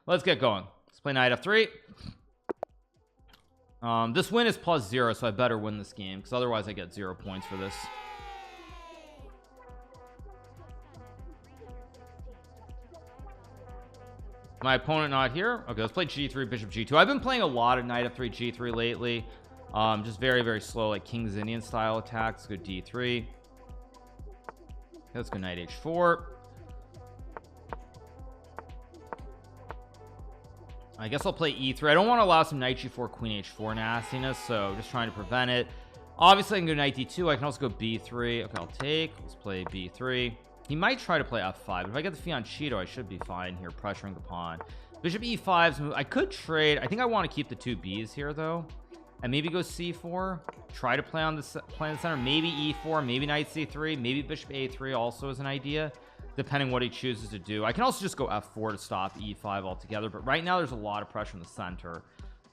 let's get going. Let's play knight f3. This win is +0, so I better win this game because otherwise I get 0 points for this. My opponent not here. Okay, let's play g3, bishop g2. I've been playing a lot of knight f3 g3 lately. Just very slow, like King's Indian style attacks. Let's go d3. Let's go knight h4. I guess I'll play e3. I don't want to allow some knight g4 queen h4 nastiness, so just trying to prevent it. Obviously I can go knight d2. I can also go b3. Okay, I'll take. Let's play b3. He might try to play f5. If I get the fianchetto, I should be fine here, pressuring the pawn. Bishop e5's move. I could trade. I think I want to keep the 2 b's here though, and maybe go c4. Try to play on the center. Maybe e4. Maybe knight c3. Maybe bishop a3 also is an idea, depending what he chooses to do. I can also just go f4 to stop e5 altogether. But right now there's a lot of pressure in the center.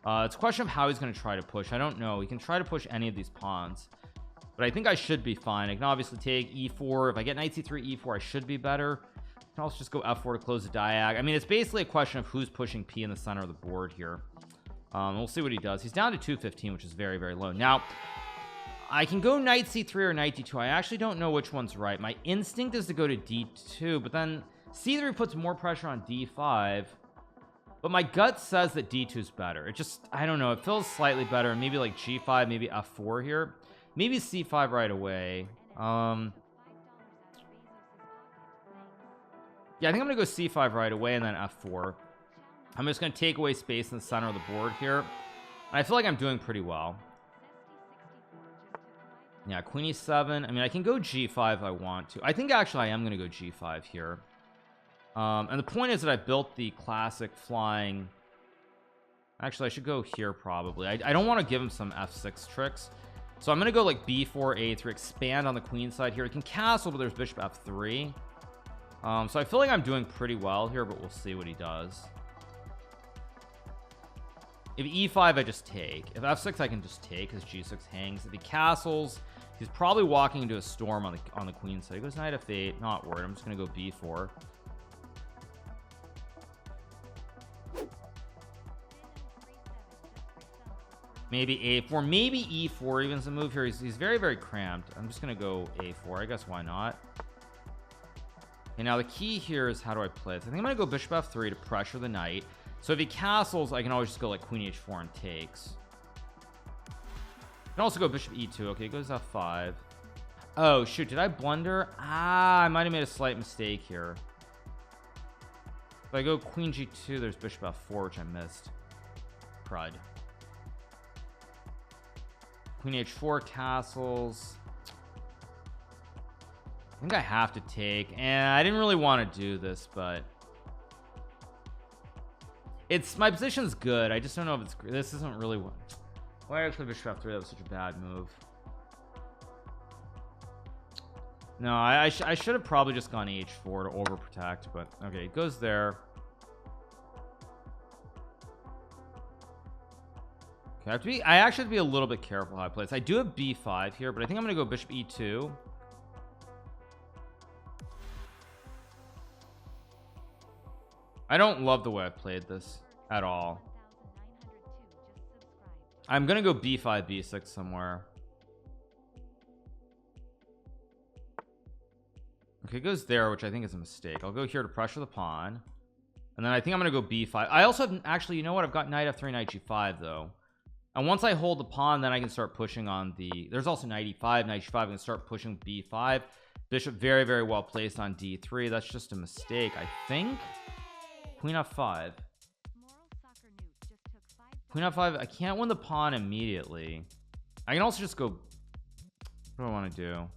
It's a question of how he's going to try to push. I don't know. He can try to push any of these pawns, but I think I should be fine. I can obviously take e4. If I get knight c3 e4, I should be better. I can also just go f4 to close the diag. I mean, it's basically a question of who's pushing p in the center of the board here. We'll see what he does. He's down to 215, which is very low. Now I can go knight c3 or knight d2. I actually don't know which one's right. My instinct is to go to d2, but then c3 puts more pressure on d5, but my gut says that d2 is better. It just, I don't know, it feels slightly better. Maybe like g5, maybe f4 here. Maybe c5 right away. Yeah, I think I'm gonna go c5 right away and then f4. I'm just gonna take away space in the center of the board here, and I feel like I'm doing pretty well. Yeah, queen e7. I mean, I can go g5 if I want to. I think actually I am gonna go g5 here. And the point is that I built the classic flying. Actually, I should go here probably. I don't want to give him some f6 tricks, so I'm gonna go like b4 a3, expand on the queen side here. He can castle, but there's bishop f3. So I feel like I'm doing pretty well here, but we'll see what he does. If e5, I just take. If f6, I can just take because g6 hangs. If he castles, he's probably walking into a storm on the queen side. He goes knight f8. Not worried. I'm just gonna go b4. Maybe a4, maybe e4 even is a move here. He's very cramped. I'm just gonna go a4. I guess why not. And now the key here is how do I play this? I think I'm gonna go bishop f3 to pressure the knight. So if he castles, I can always just go like queen h4 and takes. I can also go bishop e2. Okay, it goes f5. Oh shoot, did I blunder? I might have made a slight mistake here. If I go queen g2, there's bishop f4, which I missed. Crud. Queen h4 castles. I think I have to take, and I didn't really want to do this, but it's, my position's good. I just don't know if it's, this isn't really what. Why actually bishop f3? That was such a bad move. No, I should have probably just gone h4 to overprotect, but okay, it goes there. Okay, I actually have to be a little bit careful how I play this. I do have b5 here, but I think I'm gonna go bishop e2. I don't love the way I played this at all. I'm gonna go b5 b6 somewhere. Okay, it goes there, which I think is a mistake. I'll go here to pressure the pawn, and then I think I'm gonna go b5. I also have, actually, you know what, I've got knight f3 knight g5 though, and once I hold the pawn, then I can start pushing on the, there's also knight e5 knight g5. I can start pushing b5. Bishop very well placed on d3. That's just a mistake, I think. Queen f5. Queen f5. I can't win the pawn immediately. I can also just go, what do I want to do?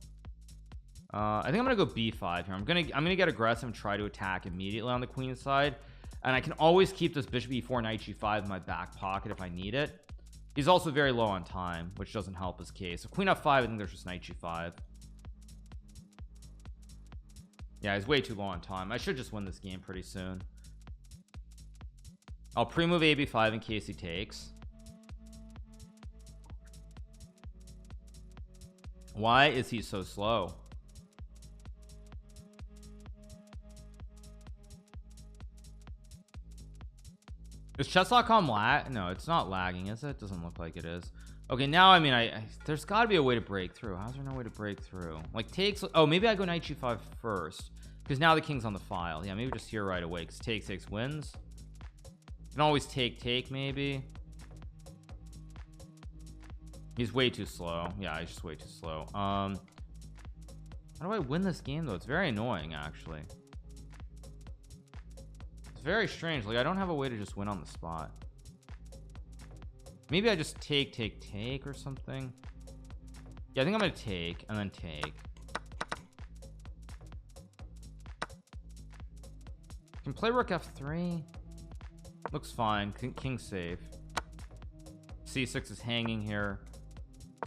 I think I'm gonna go b5 here. I'm gonna get aggressive and try to attack immediately on the queen side, and I can always keep this bishop e4 knight g5 in my back pocket if I need it. He's also very low on time, which doesn't help his case. So queen f5, I think there's just knight g5. Yeah, he's way too low on time. I should just win this game pretty soon. I'll pre-move ab5 in case he takes. Why is he so slow? Is chess.com lag? No, it's not lagging, is it? Doesn't look like it is. Okay, now I mean there's got to be a way to break through. How's there no way to break through? Like takes, oh, maybe I go knight g5 first because now the king's on the file. Yeah, maybe just here right away because takes wins. You can always take maybe. He's way too slow. Yeah, he's just way too slow. How do I win this game though? It's very annoying actually. It's very strange. Like I don't have a way to just win on the spot. Maybe I just take or something. Yeah, I think I'm gonna take and then take. Can play rook f3. Looks fine. King safe. c6 is hanging here.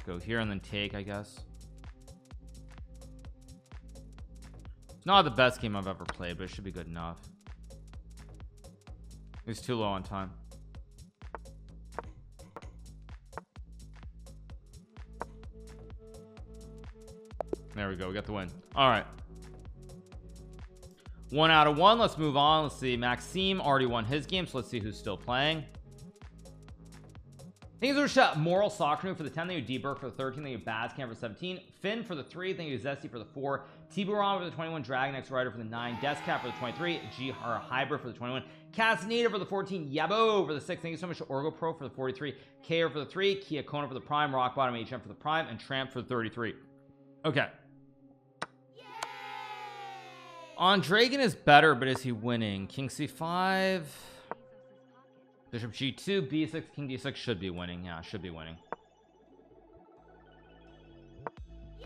Go here and then take, I guess. It's not the best game I've ever played, but it should be good enough. He's too low on time. There we go, we got the win. All right, 1 out of 1. Let's move on. Let's see, Maxime already won his game, so let's see who's still playing. Thank you so much, Moral Soccer Noob for the 10. Thank you, D-Burke for the 13. Thank you, Bazcam for the 17. Finn for the 3. Thank you, Zesty for the 4. Tiburon for the 21. Dragon X Rider for the 9. Descap for the 23. GR Hybrid for the 21. Casnada for the 14. Yabo for the 6. Thank you so much to Orgo Pro for the 43. KR for the 3. Kia Kona for the Prime. Rock Bottom HM for the Prime. And Tramp for the 33. Okay. On Dragon is better, but is he winning? King C5. Bishop G2, B6, King D6 should be winning. Yeah, should be winning.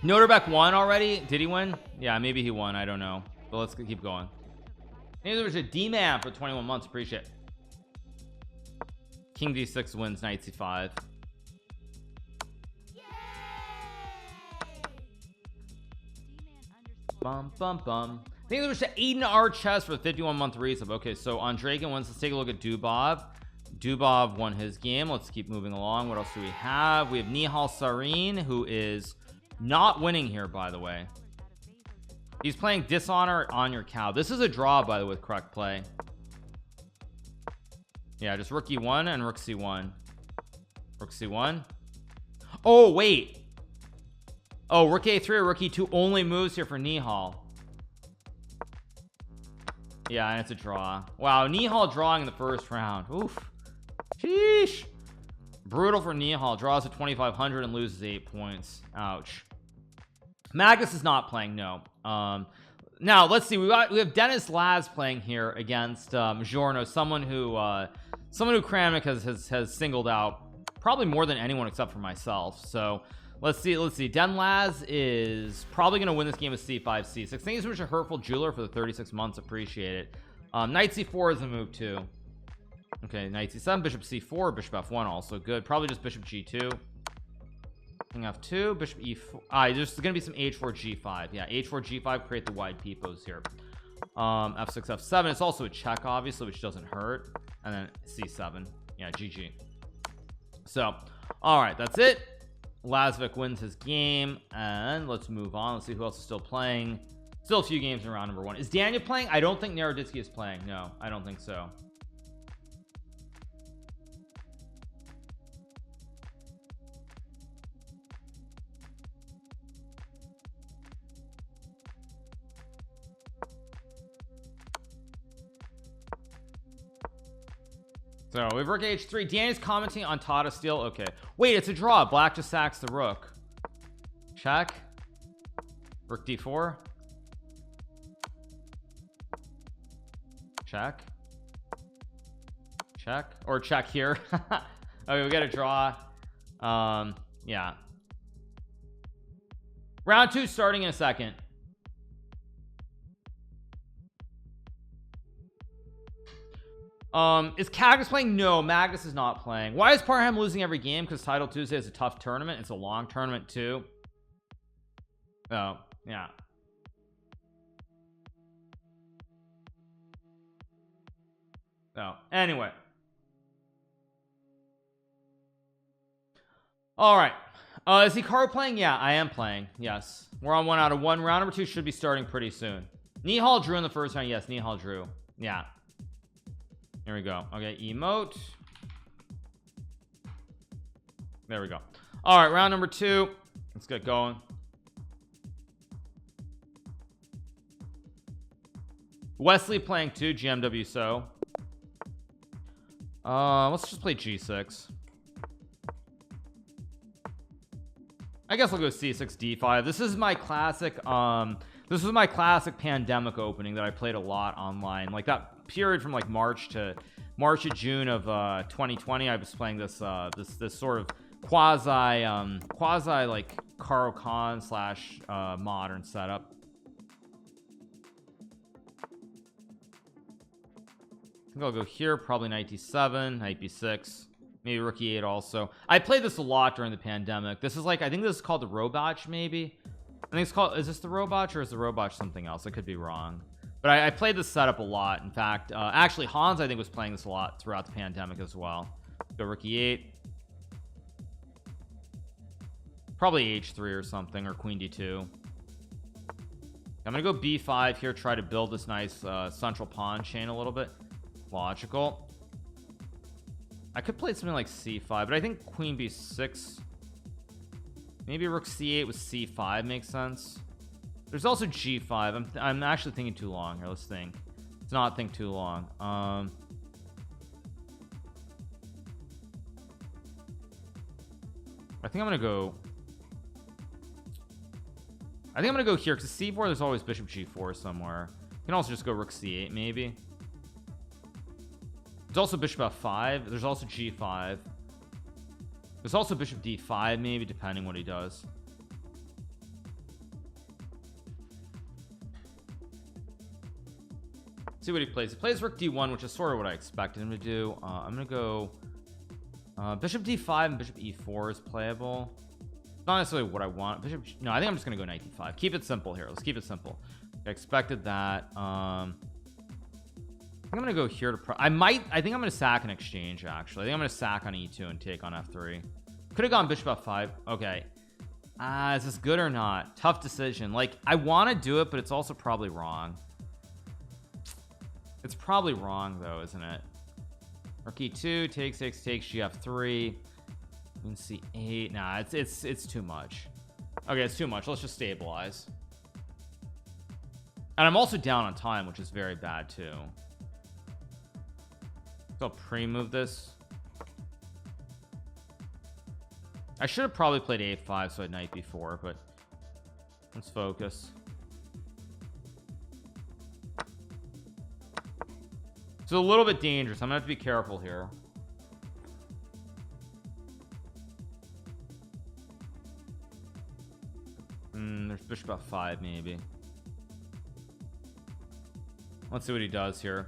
Noterbeck won already. Did he win? Yeah, maybe he won. I don't know. But let's keep going. Maybe there was a D-man for 21 months. Appreciate it. King D6 wins Knight C5. Bum bum bum. I think there was Aiden R chess for the 51-month resub. Okay, so on Dragon wins. Let's take a look at Dubov. Dubov won his game. Let's keep moving along. What else do we have? We have Nihal Sarin, who is not winning here, by the way. He's playing Dishonor on your cow. This is a draw, by the way, with correct play. Yeah, just rook E1 and rook C1. Rook C1. Oh, wait. Oh, rook A3 or rook E2 only moves here for Nihal. Yeah, and it's a draw. Wow, Nihal drawing in the first round. Oof. Sheesh. Brutal for Nihal. Draws at 2,500 and loses 8 points. Ouch. Magnus is not playing, no. Now let's see. We have Dennis Laz playing here against Giorno, someone who Kramnik has singled out probably more than anyone except for myself. So let's see. Den Laz is probably going to win this game with C5, C6. Thank you so much to Hurtful Jeweler for the 36 months. Appreciate it. Knight C4 is a move too. Okay, Knight C7, Bishop C4, Bishop F1 also good. Probably just Bishop G2. King F2, Bishop E4. There's going to be some H4 G5. Yeah, H4 G5 create the wide peepos here. F6 F7. It's also a check, obviously, which doesn't hurt. And then C7. Yeah, GG. So, all right, that's it. Lazvik wins his game, and let's move on. Let's see who else is still playing. Still a few games in round number 1. Is Daniel playing? I don't think Naroditsky is playing. No, I don't think so. So we have rook H3. Danny's commenting on Tata Steel. Okay, wait, it's a draw. Black just sacks the rook. Check. Rook D4. Check. Check. Or check here. Okay, we got a draw. Yeah. Round 2 starting in a second. Is Cactus playing? No, Magnus is not playing. Why is Parham losing every game? Because Title Tuesday is a tough tournament. It's a long tournament too. Oh, yeah. Oh, anyway. All right. Is Hikaru playing? Yeah, I am playing. Yes. We're on 1 out of 1. Round number 2 should be starting pretty soon. Nihal drew in the first round. Yes, Nihal drew. Yeah. Here we go. Okay, emote. There we go. All right, round number 2. Let's get going. Wesley playing 2 GMW. So let's just play G6. I guess I'll go C6 D5. This is my classic this was my classic pandemic opening that I played a lot online, like that period from like March to June of 2020. I was playing this this sort of quasi like Caro Con slash modern setup. I think I'll go here, probably knight d7, knight b6, maybe rook e8 also. I played this a lot during the pandemic. This is like, I think this is called the Robotch, maybe. I think it's called, is this the Robotch or is the Robotch something else? I could be wrong, but I played this setup a lot. In fact, actually Hans I think was playing this a lot throughout the pandemic as well. Go rook e8, probably h3 or something, or queen d2. I'm gonna go b5 here, try to build this nice central pawn chain a little bit. Logical. I could play something like c5, but I think queen b6, maybe rook c8 with c5 makes sense. There's also g5. I'm actually thinking too long here. Let's think. Let's not think too long. I think I'm gonna go here because c4 there's always bishop g4 somewhere. You can also just go rook c8 maybe. There's also bishop f5. There's also g5. There's also bishop d5 maybe, depending what he does. See what he plays. He plays rook d1, which is sort of what I expected him to do. I'm gonna go bishop d5 and bishop e4 is playable. Not necessarily what I want. No, I think I'm just gonna go knight d5. Keep it simple here. Let's keep it simple. I expected that. I'm gonna go here to I think I'm gonna sack an exchange. Actually, I think I'm gonna sack on e2 and take on f3. Could have gone bishop f5. Okay, is this good or not? Tough decision. Like, I want to do it, but it's also probably wrong. It's probably wrong though, isn't it? Rook e2, takes gf3, queen c8. Nah, it's too much. Okay, it's too much. Let's just stabilize. And I'm also down on time, which is very bad too. So I'll pre-move this. I should have probably played a5 so I had knight b4, but let's focus. It's a little bit dangerous. I'm gonna have to be careful here. There's bishop f5 maybe. Let's see what he does here.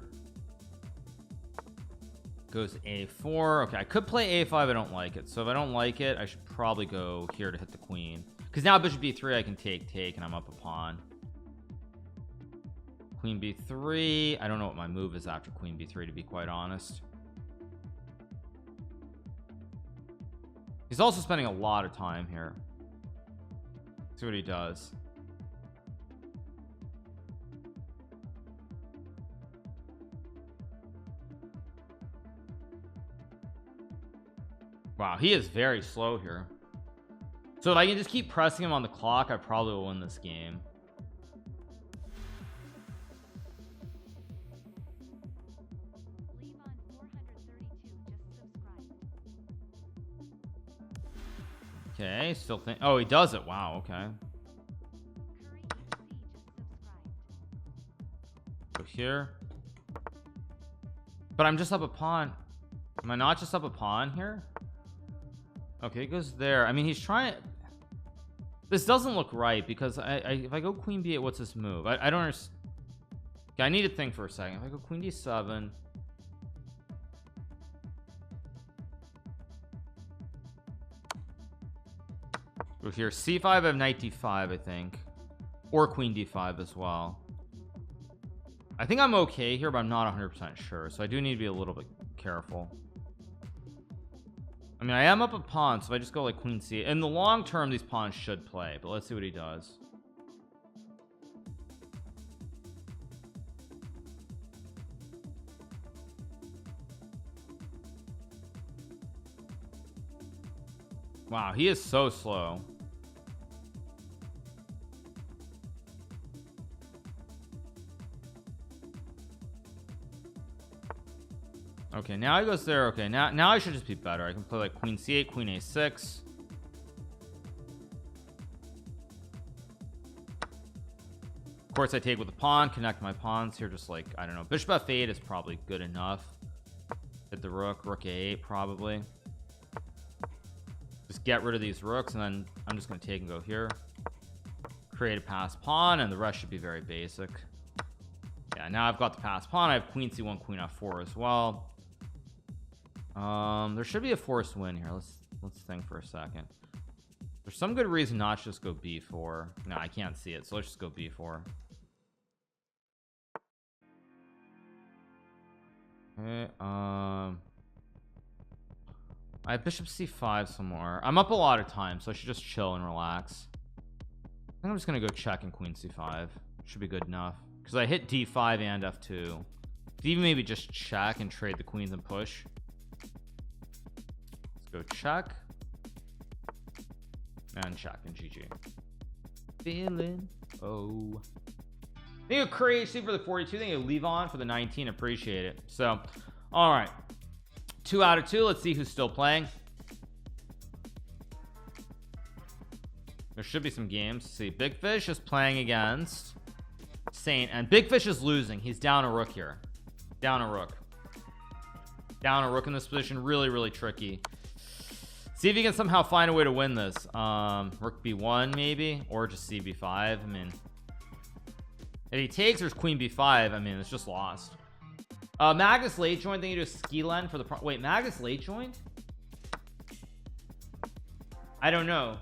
Goes a4. Okay, I could play a5. I don't like it. So if I don't like it, I should probably go here to hit the queen, because now bishop b3 I can take and I'm up a pawn. Queen b3. I don't know what my move is after queen b3, to be quite honest. He's also spending a lot of time here. See what he does. Wow, he is very slow here. So if I can just keep pressing him on the clock, I probably will win this game. Okay, still think. Oh, he does it. Wow. Okay. Go here. But I'm just up a pawn. Am I not just up a pawn here? Okay, he goes there. I mean, he's trying. This doesn't look right, because if I go queen b8, what's this move? I don't understand. Okay, I need to think for a second. If I go queen d7, go here, c5, I have knight d5, I think, or queen d5 as well. I think I'm okay here, but I'm not 100% sure, so I do need to be a little bit careful. I mean, I am up a pawn, so if I just go like queen c, in the long term these pawns should play, but let's see what he does. Wow, he is so slow. Okay, now he goes there. Okay, now I should just be better. I can play like queen c8, queen a6. Of course, I take with the pawn, connect my pawns here, just like, I don't know, bishop f8 is probably good enough. Hit the rook, rook a8 probably. Just get rid of these rooks, and then I'm just going to take and go here. Create a passed pawn, and the rest should be very basic. Yeah, now I've got the passed pawn. I have queen c1, queen f4 as well. There should be a forced win here. Let's think for a second. There's some good reason not to just go b4. No, I can't see it, so let's just go b4. Okay, I have bishop c5 somewhere. I'm up a lot of time, so I should just chill and relax. I think I'm just gonna go check in queen c5. Should be good enough, because I hit d5 and f2. Even maybe just check and trade the queens and push. Let's go check and check and GG. Feeling Thank you, Crazy, for the 42. Thank you, Leave On, for the 19. Appreciate it. So, all right, 2 out of 2. Let's see who's still playing. There should be some games. Let's see, Big Fish is playing against Saint, and Big Fish is losing. He's down a rook here. Down a rook. Down a rook in this position. Really, really tricky. See if you can somehow find a way to win this. Rook b1 maybe, or just cb5. I mean, if he takes, there's queen b5. I mean, it's just lost. Magnus late joined. Thank you to Skilen for the wait, Magnus late joined? I don't know.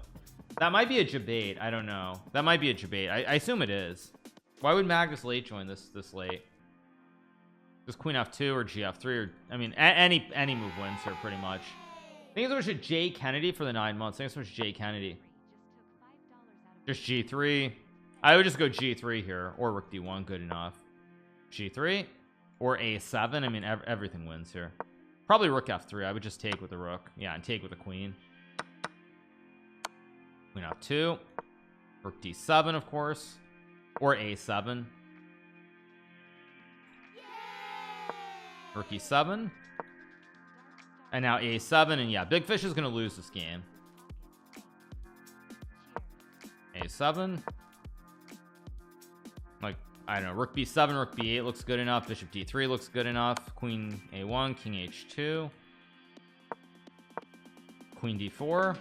That might be a debate. I don't know. That might be a debate. I assume it is. Why would Magnus late join this late? Just queen f2 or gf3, or I mean, any move wins here pretty much. Thank you so much to Jay Kennedy for the 9 months. Thanks so much, Jay Kennedy. Just g3. I would just go g3 here, or rook d1, good enough. G3 or a7. I mean, everything wins here. Probably rook f3. I would just take with the rook. Yeah, and take with the queen. Queen f2. Rook d7, of course, or a7. Rook e7. And now a7, and yeah, Big Fish is gonna lose this game. a7. Like, I don't know, rook b7, rook b8 looks good enough. Bishop d3 looks good enough. Queen a1, king h2, queen d4,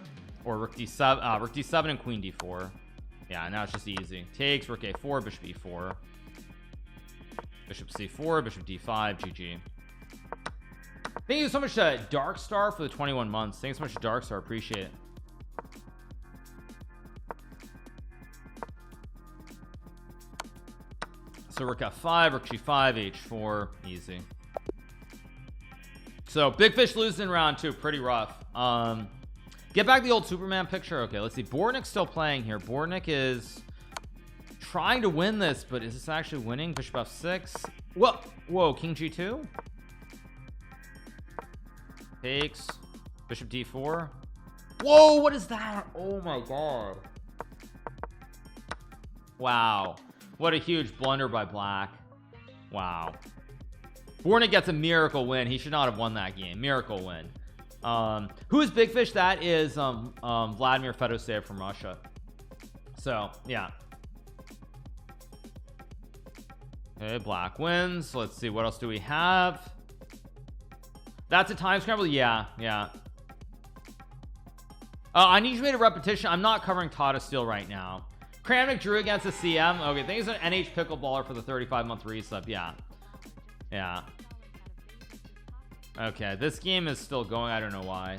or rook d7 and queen d4. Yeah, now it's just easy. Takes, rook a4, bishop e4, bishop c4, bishop d5, GG. Thank you so much to Dark Star for the 21 months. Thanks so much to Dark Star. Appreciate it. So rook f5, rook g5, h4, easy. So Big Fish loses in round 2, pretty rough. Get back the old Superman picture. Okay, let's see. Bornik's still playing here. Bornik is trying to win this, but is this actually winning? Bishop f6. Whoa, king g2. Takes. Bishop d4. Whoa, what is that? Oh my god. Wow, what a huge blunder by Black. Wow. Bornik gets a miracle win. He should not have won that game. Miracle win. Who is Big Fish? That is Vladimir Fedoseev from Russia. So yeah. Okay, Black wins. Let's see, what else do we have? That's a time scramble. Yeah. I need you to make a repetition. I'm not covering Tata Steel right now. Kramnik drew against the CM. Okay, thanks to NH Pickleballer for the 35-month resub. Yeah. Okay, this game is still going. I don't know why.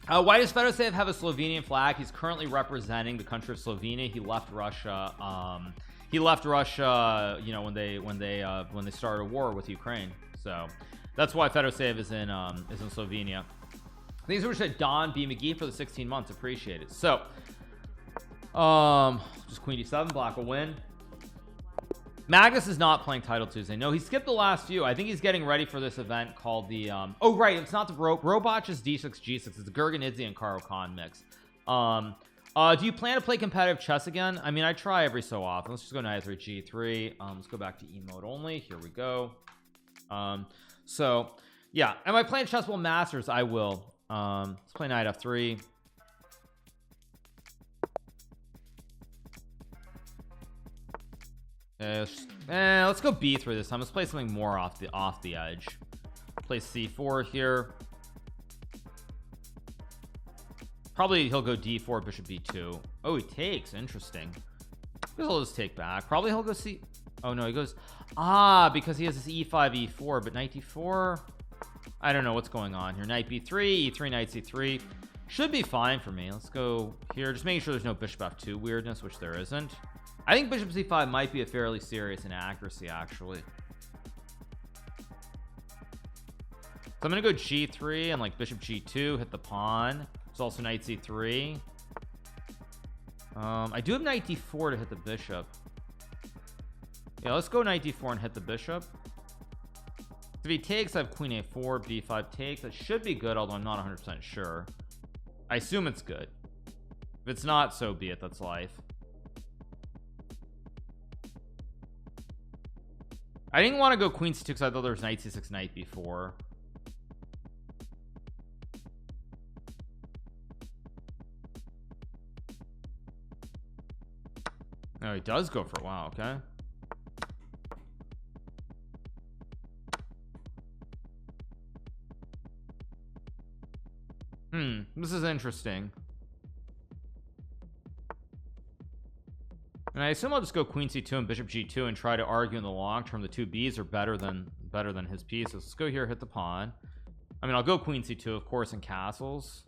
Why does Fedoseev have a Slovenian flag? He's currently representing the country of Slovenia. He left Russia. You know, when they started a war with Ukraine. So that's why Fedoseev is in Slovenia. Thanks so much to Don B. McGee for the 16 months. Appreciate it. So just queen d7. Black will win. Magnus is not playing Title Tuesday. No, he skipped the last few. I think he's getting ready for this event called the oh right, it's not the Robot, just D6 G6. It's the Gurganidze and Karo Khan mix. Do you plan to play competitive chess again? I mean, I try every so often. Let's just go knight 3 G3. Let's go back to E mode only. Here we go. So yeah, am I playing Chess Bowl Masters? I will. Let's play knight F3. Let's go B3 this time. Let's play something more off the edge. Play C4 here. Probably he'll go D4, bishop B2. Oh, he takes. Interesting. He'll just take back. Probably he'll go C. Oh no, he goes because he has this E5 E4, but knight D4. I don't know what's going on here. Knight B3, E3, knight C3 should be fine for me. Let's go here, just making sure there's no bishop F2 weirdness, which there isn't. I think bishop C5 might be a fairly serious inaccuracy actually. So I'm gonna go G3 and like bishop G2, hit the pawn. There's also knight C3. I do have knight D4 to hit the bishop. Yeah, let's go knight D4 and hit the bishop. If he takes, I have queen A4, B5 takes. That should be good, although I'm not 100% sure. I assume it's good. If it's not, so be it. That's life. I didn't want to go queen C2 because I thought there was knight C6, knight B4. Oh, he does go for a while. Okay. This is interesting. And I assume I'll just go queen C2 and bishop G2 and try to argue in the long term the two B's are better than his pieces. Let's go here, hit the pawn. I mean, I'll go queen C2 of course and castles.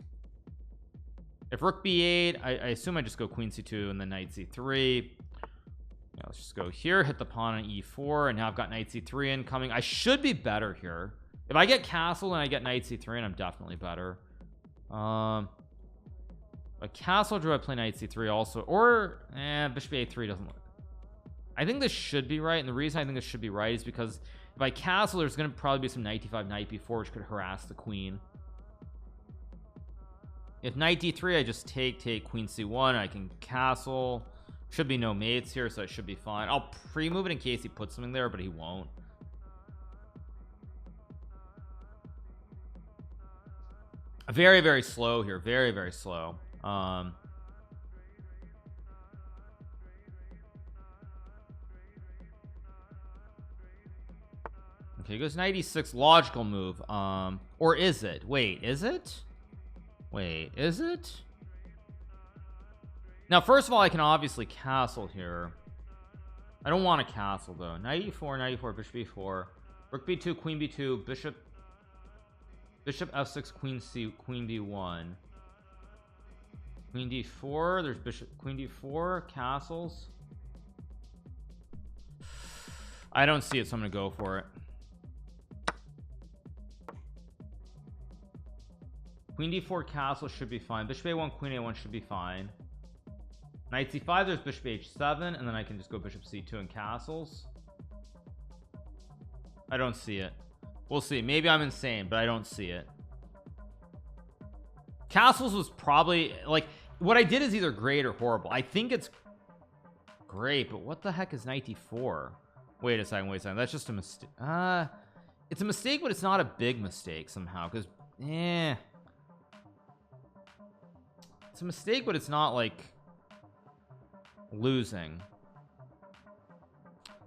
If rook B8, I assume I just go queen C2 and then knight C3. Yeah, let's just go here, hit the pawn on E4, and now I've got knight C3 incoming. I should be better here. If I get castle and I get knight C3, and I'm definitely better. A castle, do I play knight C3 also? Or bishop A3 doesn't look. I think this should be right, and the reason I think this should be right is because if I castle, there's going to probably be some knight D5, knight B4, which could harass the queen. If knight D3, I just take queen C1, I can castle. Should be no mates here, so it should be fine. I'll pre-move it in case he puts something there, but he won't. Very, very slow here. Very, very slow. Okay, he goes knight E6, logical move. Or is it? Wait, is it? Wait, is it? Now, first of all, I can obviously castle here. I don't want to castle though. Knight E4, bishop B4, rook B2, queen B2, bishop F6, queen C, queen D1, queen D4. There's bishop, queen D4, castles. I don't see it, so I'm gonna go for it. Queen D4 castle should be fine. Bishop A1, queen A1 should be fine. Knight C5, there's bishop H7, and then I can just go bishop C2 and castles. I don't see it. We'll see. Maybe I'm insane, but I don't see it. Castles was probably like what I did is either great or horrible. I think it's great, but what the heck is knight D4? Wait a second. That's just a mistake. It's a mistake, but it's not a big mistake somehow. Because it's a mistake, but it's not like losing.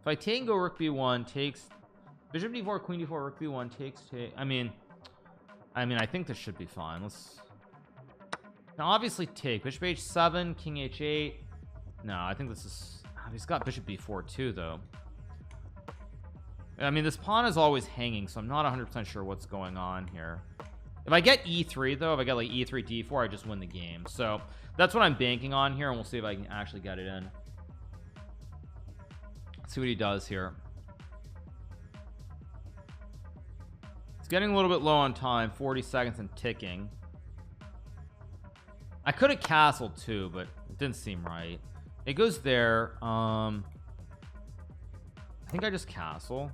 If I take and go rook B1 takes bishop D4, queen D4, rook B1 takes I mean I think this should be fine. Let's now obviously take bishop H7, king H8. No, I think this is he's got bishop B4 too though. I mean this pawn is always hanging, so I'm not 100% sure what's going on here. If I get E3 though, if I get like E3 D4, I just win the game. So that's what I'm banking on here, and we'll see if I can actually get it in. Let's see what he does here. It's getting a little bit low on time, 40 seconds and ticking. I could have castled too, but it didn't seem right. It goes there. think I just castle.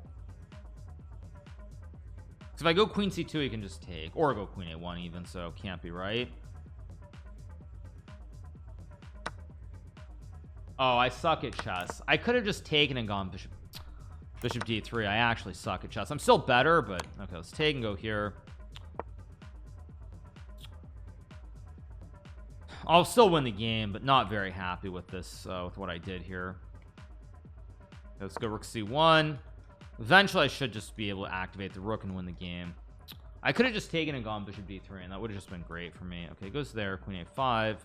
If I go queen c2 he can just take, or go queen a1 even, so can't be right. Oh, I suck at chess. I could have just taken and gone bishop d3. I actually suck at chess. I'm still better, but okay, let's take and go here. I'll still win the game, but not very happy with this, with what I did here. Let's go rook c1. Eventually I should just be able to activate the rook and win the game. I could have just taken and gone bishop d3 and that would have just been great for me. Okay, it goes there, queen a5.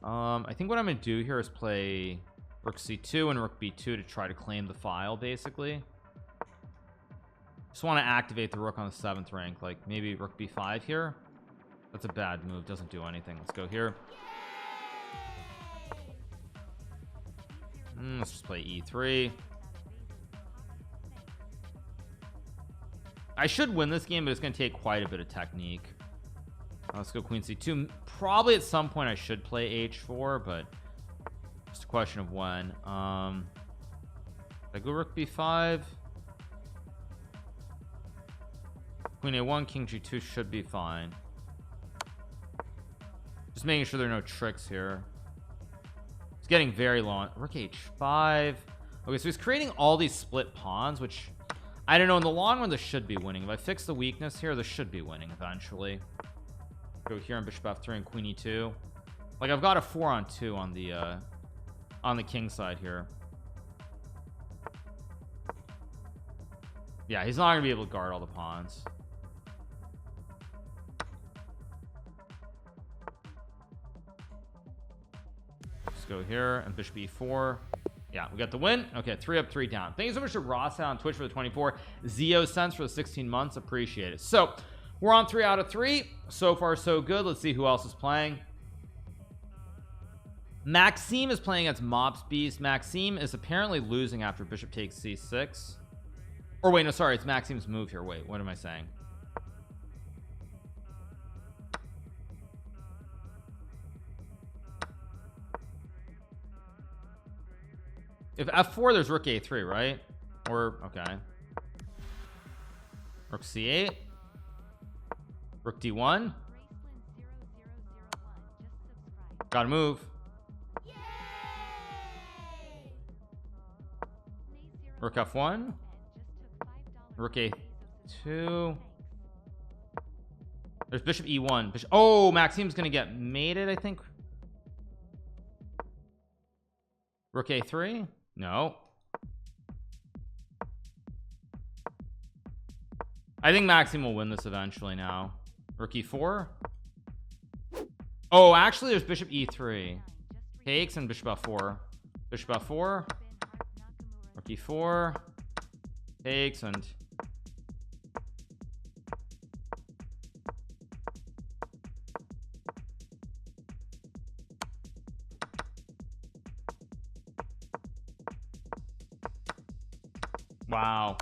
I think what I'm gonna do here is play rook c2 and rook b2 to try to claim the file, basically. Just want to activate the rook on the 7th rank, like maybe rook b5 here. That's a bad move, doesn't do anything. Let's go here. Let's just play e3. I should win this game, but it's going to take quite a bit of technique. Let's go queen c2. Probably at some point I should play h4, but just a question of when. I go rook b5. Queen a1, king g2 should be fine. Just making sure there are no tricks here. It's getting very long. Rook h5. Okay, so he's creating all these split pawns, which I don't know. In the long run, this should be winning. If I fix the weakness here, this should be winning eventually. Go here on bishop f3 and queen e2. Like I've got a 4-on-2 on the king side here. Yeah, he's not gonna be able to guard all the pawns. Let's go here and bishop e4. Yeah, we got the win. Okay, 3 up, 3 down. Thank you so much to Ross on Twitch for the 24 Zio cents for the 16 months. Appreciate it. So we're on 3 out of 3. So far, so good. Let's see who else is playing. Maxime is playing against Mops Beast. Maxime is apparently losing after bishop takes c6. Or wait, no, sorry, it's Maxime's move here. Wait, what am I saying? If f4, there's rook a3, right? Or okay, rook c8, rook d1. Gotta move. Rook f1, rook a2. There's bishop e1. Oh, Maxime's gonna get mated, I think. Rook a3. No, I think Maxime will win this eventually now. Rook e4. Oh, actually there's bishop e3 takes and bishop f4. Bishop f4, rook e4 takes, and wow,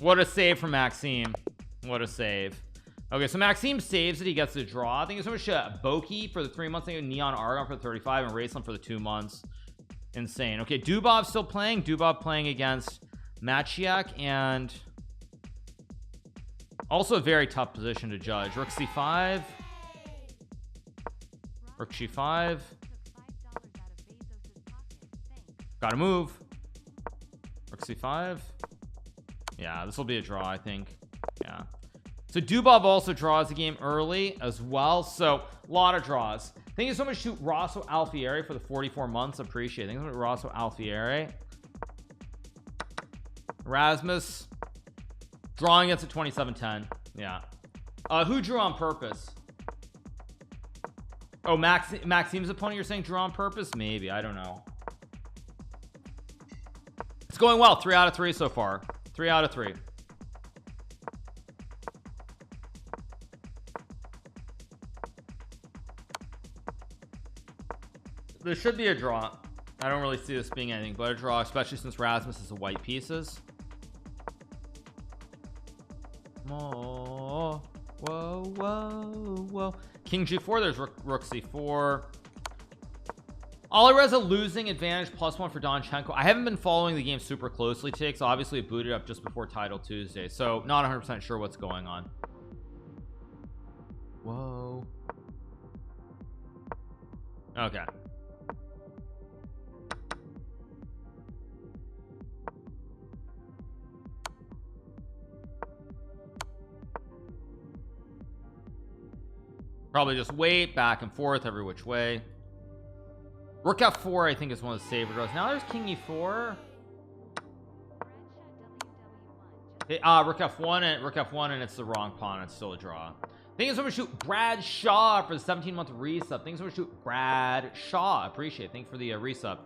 what a save from Maxime. What a save. Okay, so Maxime saves it. He gets the draw. Thank you so much to Boki for the 3 months. Thank you, Neon Argon for the 35, and Raceland for the 2 months. Insane. Okay, Dubov's still playing. Dubov playing against Maciek, and also a very tough position to judge. Rook c5, rook g5. Gotta move. Rook c5. Yeah, this will be a draw, I think. Yeah, so Dubov also draws the game early as well, so a lot of draws. Thank you so much to Rosso Alfieri for the 44 months. Appreciate it. Thank you so much, Rosso Alfieri. Rasmus drawing against a 27-10. Yeah, who drew on purpose? Oh, Maxime's opponent, you're saying drew on purpose? Maybe, I don't know. It's going well. 3 out of 3 so far. 3 out of 3. There should be a draw. I don't really see this being anything but a draw, especially since Rasmus is the white pieces. Oh, whoa, whoa, whoa. King g4. There's rook c4. Alireza losing advantage +1 for Donchenko. I haven't been following the game super closely today, so obviously it booted up just before Title Tuesday, so not 100% sure what's going on. Whoa. Okay. Probably just wait back and forth every which way. Rook F4 I think is one of the safer draws. Now there's King E4. Rook F1 and it's the wrong pawn. It's still a draw. Thank you so much to Brad Shaw for the 17-month resub. Thanks so much to Brad Shaw. Appreciate it. Thanks for the resub.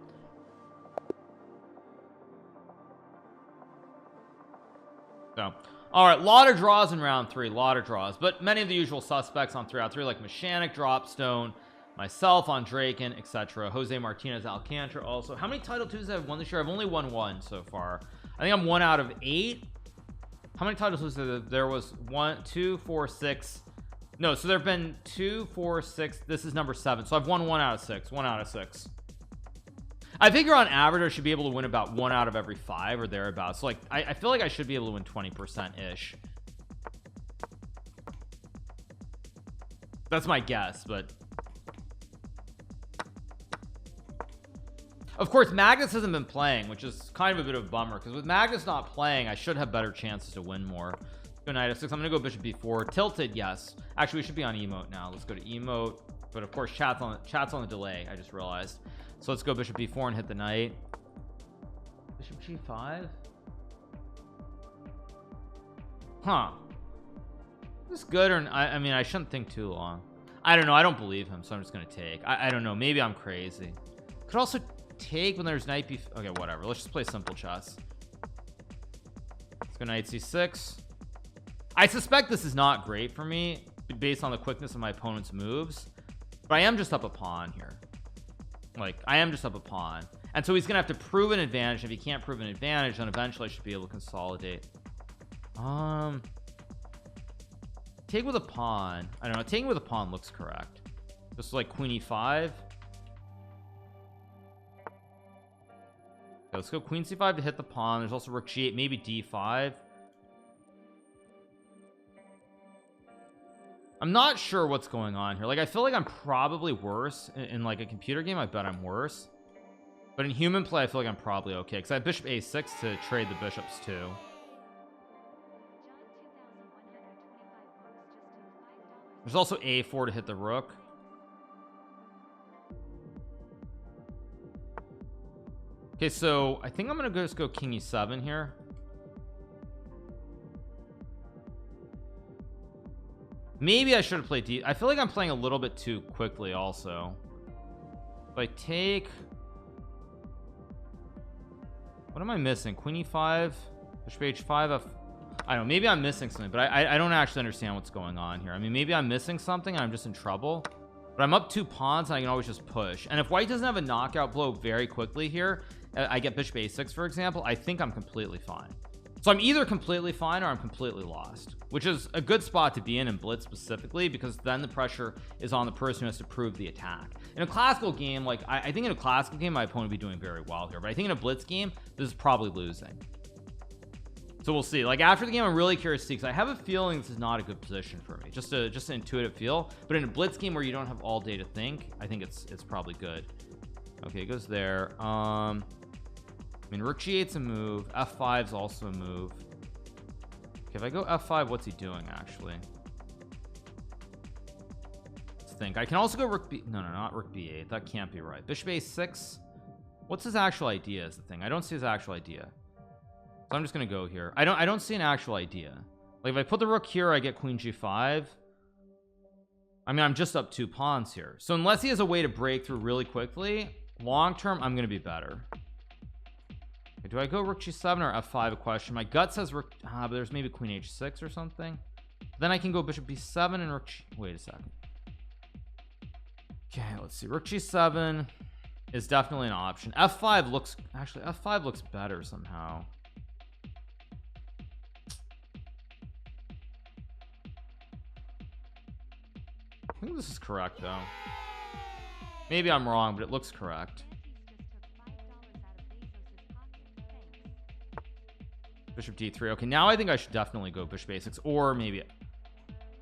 So all right, lot of draws in round 3, lot of draws, but many of the usual suspects on 3-out-3 like Mashanik, Dropstone, myself on Draken, etc. Jose Martinez, Alcantara. Also, how many Title 2s have I won this year? I've only won 1 so far. I think I'm 1 out of 8. How many Title 2s there was? 1 2 4 6. No, so there have been 2 4 6. This is number 7, so I've won 1 out of 6. 1 out of 6. I figure on average I should be able to win about 1 out of every 5 or thereabouts. So like I feel like I should be able to win 20% ish. That's my guess, but of course Magnus hasn't been playing, which is kind of a bit of a bummer, because with Magnus not playing I should have better chances to win more. Go knight f6. I'm gonna go bishop b4. Tilted, yes. Actually we should be on emote now. Let's go to emote, but of course chat's on the delay, I just realized. So let's go bishop b4 and hit the knight. Bishop g5. Huh. Is this good or I mean I shouldn't think too long. I don't know. I don't believe him, so I'm just gonna take. I don't know. Maybe I'm crazy. Could also take when there's knight b. Okay, whatever. Let's just play simple chess. Let's go knight c6. I suspect this is not great for me based on the quickness of my opponent's moves, but I am just up a pawn here. Like I am just up a pawn, and so he's gonna have to prove an advantage. If he can't prove an advantage, then eventually I should be able to consolidate. Take with a pawn. I don't know. Taking with a pawn looks correct. Just like queen e5. Let's go queen c5 to hit the pawn. There's also rook g8, maybe d5. I'm not sure what's going on here. Like I feel like I'm probably worse in like a computer game. I bet I'm worse, but in human play I feel like I'm probably okay, because I have bishop a6 to trade the bishops too. There's also a4 to hit the rook. Okay, so I think I'm gonna just go king e7 here. Maybe I should have played I feel like I'm playing a little bit too quickly also. If I take, what am I missing? Queen e5, bishop h5, I don't know, maybe I'm missing something, but I don't actually understand what's going on here. I mean, maybe I'm missing something and I'm just in trouble, but I'm up 2 pawns and I can always just push. And if white doesn't have a knockout blow very quickly here, I get bishop a6 for example, I think I'm completely fine. So I'm either completely fine or I'm completely lost, which is a good spot to be in blitz specifically, because then the pressure is on the person who has to prove the attack. In a classical game, like I think in a classical game my opponent would be doing very well here, but I think in a blitz game this is probably losing. So we'll see. Like after the game I'm really curious to see, because I have a feeling this is not a good position for me, just an intuitive feel. But in a blitz game where you don't have all day to think, I think it's probably good. Okay, it goes there. I mean rook g8's a move, f5's also a move. Okay, if I go f5, what's he doing actually? Let's think. I can also go rook b, no, not rook b8, that can't be right. Bishop a6, what's his actual idea is the thing. I don't see his actual idea, so I'm just gonna go here. I don't see an actual idea. Like if I put the rook here I get queen g5. I mean I'm just up 2 pawns here, so unless he has a way to break through really quickly, long term I'm gonna be better. Do I go rook g7 or f5? A question. My gut says rook, but there's maybe queen h6 or something. Then I can go bishop b7 and rook g, wait a second. Okay, let's see. Rook g7 is definitely an option. f5 looks, actually f5 looks better somehow. I think this is correct though. Maybe I'm wrong, but it looks correct. Bishop d3. Okay, now I think I should definitely go bishop a6, or maybe,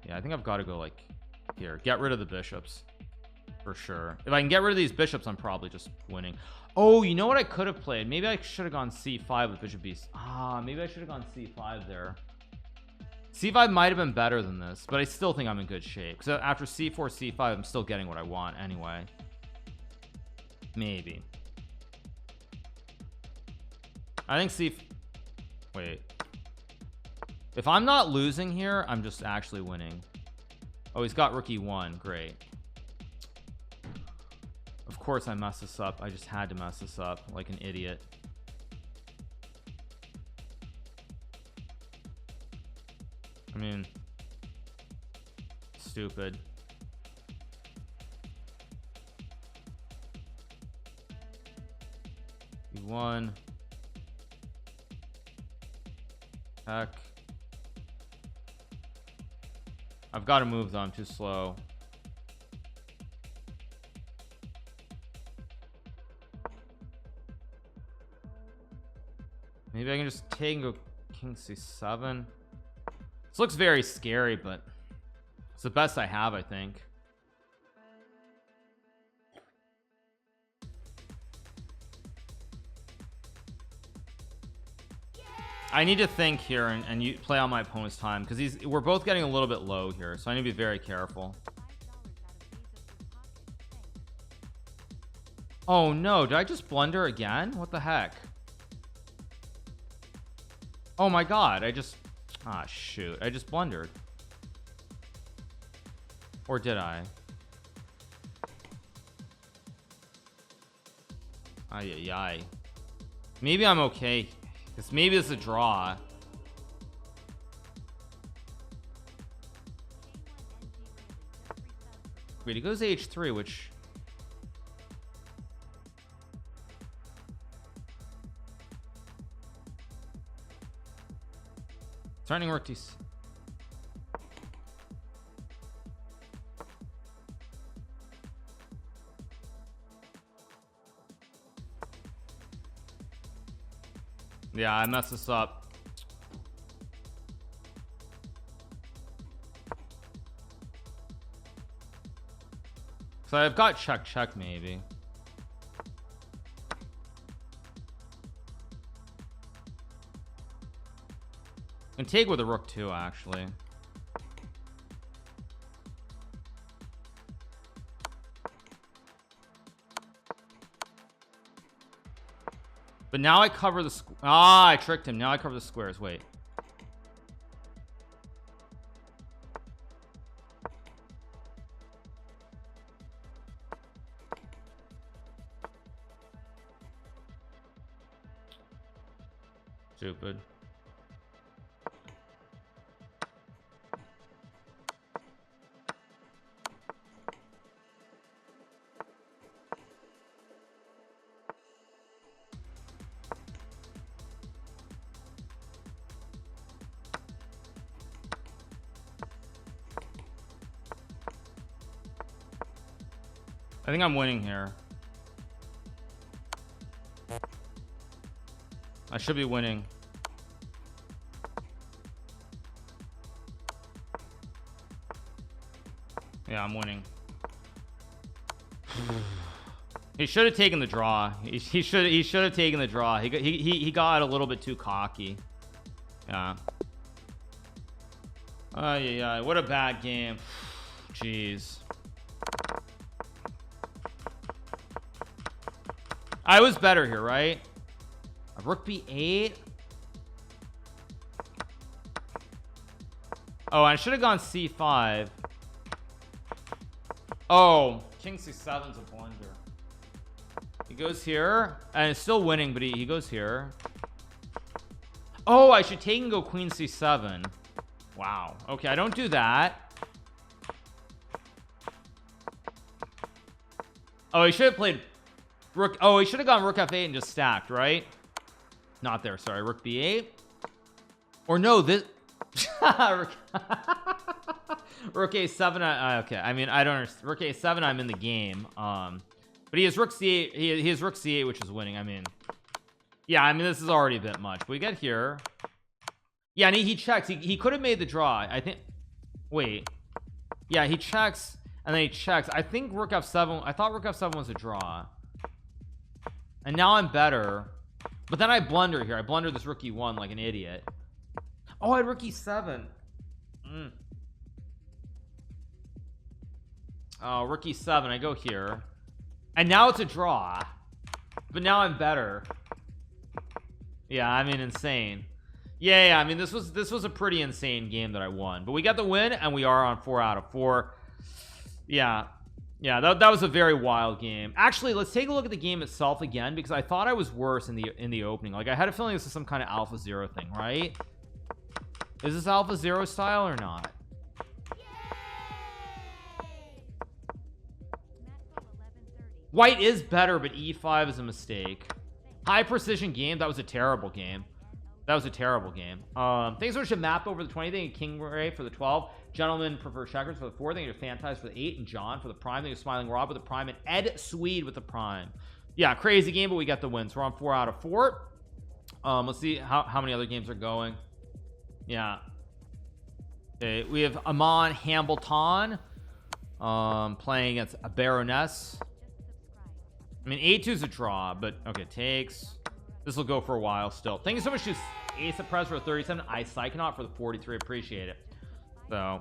yeah, I think I've got to go like here, get rid of the bishops for sure. If I can get rid of these bishops, I'm probably just winning. Oh, you know what I could have played? Maybe I should have gone c5 with bishop b. Maybe I should have gone c5 there. c5 might have been better than this, but I still think I'm in good shape because after c4 c5 I'm still getting what I want anyway. Maybe I think wait, if I'm not losing here, I'm just actually winning. Oh, he's got rook e1. Great. Of course I messed this up. I just had to mess this up like an idiot. I mean, stupid. e1. Heck. I've got to move though. I'm too slow. Maybe I can just take and go king c7. This looks very scary, but it's the best I have, I think. I need to think here and you play on my opponent's time because we're both getting a little bit low here, so I need to be very careful. Oh no, did I just blunder again? What the heck? Oh my god, shoot, I just blundered. Or did I? Ay, ay, ay. Maybe I'm okay. Because maybe it's a draw. Wait, he goes h3, which... Turning rook to... Yeah, I messed this up. So I've got check maybe. And take with a rook too, actually. But now I cover the I tricked him. Now I cover the squares. Wait. Stupid. I think I'm winning here. I should be winning. Yeah, I'm winning. He should have taken the draw. He should have taken the draw. He got a little bit too cocky. Yeah. Oh yeah, what a bad game. Jeez. I was better here, right? A rook b8. Oh, I should have gone c5. Oh, king c7's a blunder. He goes here and it's still winning, but he goes here. Oh, I should take and go queen c7. Wow. Okay, I don't do that. Oh, he should have played rook. Oh, he should have gone rook f8 and just stacked, right? Not there. Sorry, rook b8. Or no, this. Rook a7. Okay, I mean, I don't understand. Rook a7, I'm in the game. But he has rook c8. He has rook c8, which is winning. I mean, yeah, I mean, this is already a bit much. We get here. Yeah, and he checks. He could have made the draw, I think. Wait. Yeah, he checks and then he checks. I think rook f7. I thought rook f7 was a draw. And now I'm better. But then I blunder here. I blunder this rook e1 like an idiot. Oh, I had rook e7. Oh, rook e7. I go here. And now it's a draw. But now I'm better. Yeah, I mean, insane. Yeah, I mean, this was a pretty insane game that I won. But we got the win, and we are on 4 out of 4. Yeah. Yeah, that was a very wild game. Actually, let's take a look at the game itself again, because I thought I was worse in the opening. Like, I had a feeling this is some kind of Alpha Zero thing, right? Is this Alpha Zero style or not? White is better, but e5 is a mistake. High precision game. That was a terrible game. That was a terrible game. Thanks so much to Map over the 20. Thank you, King Ray for the 12. Gentlemen prefer checkers for the 4. Thank you to Fantize for the 8. And John for the prime. Thank you to Smiling Rob with the prime. And Ed Swede with the prime. Yeah, crazy game, but we got the win. So we're on 4 out of 4. Let's see how many other games are going. Yeah. Okay, we have Amon Hambleton playing against a Baroness. I mean, a2 is a draw, but okay, takes. This will go for a while still. Thank you so much to Ace of Press for 37. I Psychonaut for the 43. Appreciate it. So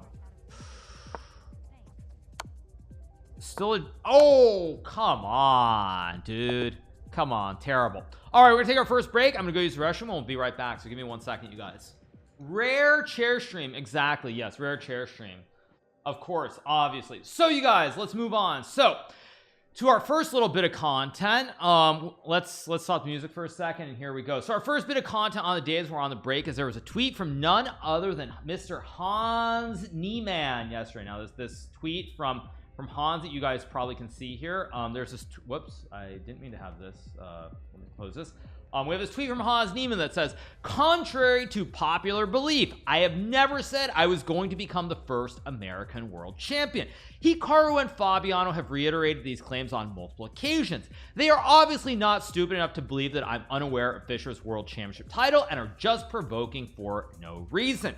still oh, come on, dude. Come on, terrible. All right, we're gonna take our first break. I'm gonna go use the restroom and we'll be right back. So give me 1 second, you guys. Rare chair stream. Exactly. Yes, rare chair stream. Of course, obviously. So you guys, let's move on. So to our first little bit of content, let's stop the music for a second, and here we go. So our first bit of content on the days we're on the break is there was a tweet from none other than Mr. Hans Niemann yesterday. Now this tweet from Hans that you guys probably can see here. There's this whoops, I didn't mean to have this. Let me close this. We have this tweet from Hans Niemann that says, contrary to popular belief, I have never said I was going to become the first American world champion. Hikaru and Fabiano have reiterated these claims on multiple occasions. They are obviously not stupid enough to believe that I'm unaware of Fischer's world championship title and are just provoking for no reason.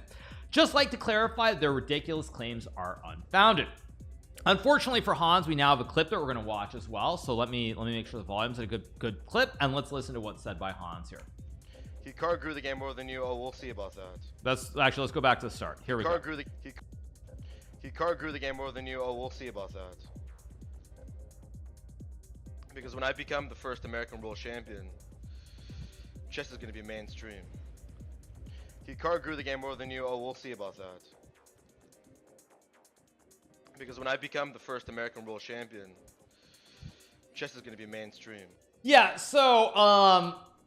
Just like to clarify that their ridiculous claims are unfounded. Unfortunately for Hans, we now have a clip that we're going to watch as well. So let me make sure the volume's at a good clip, and let's listen to what's said by Hans here. Hikaru grew the game more than you. Oh, we'll see about that. That's actually, let's go back to the start. Here we go. Hikaru grew the game more than you. Oh, we'll see about that. Because when I become the first American world champion, chess is going to be mainstream. Hikaru grew the game more than you. Oh, we'll see about that. Because when I become the first American world champion, chess is going to be mainstream. Yeah, so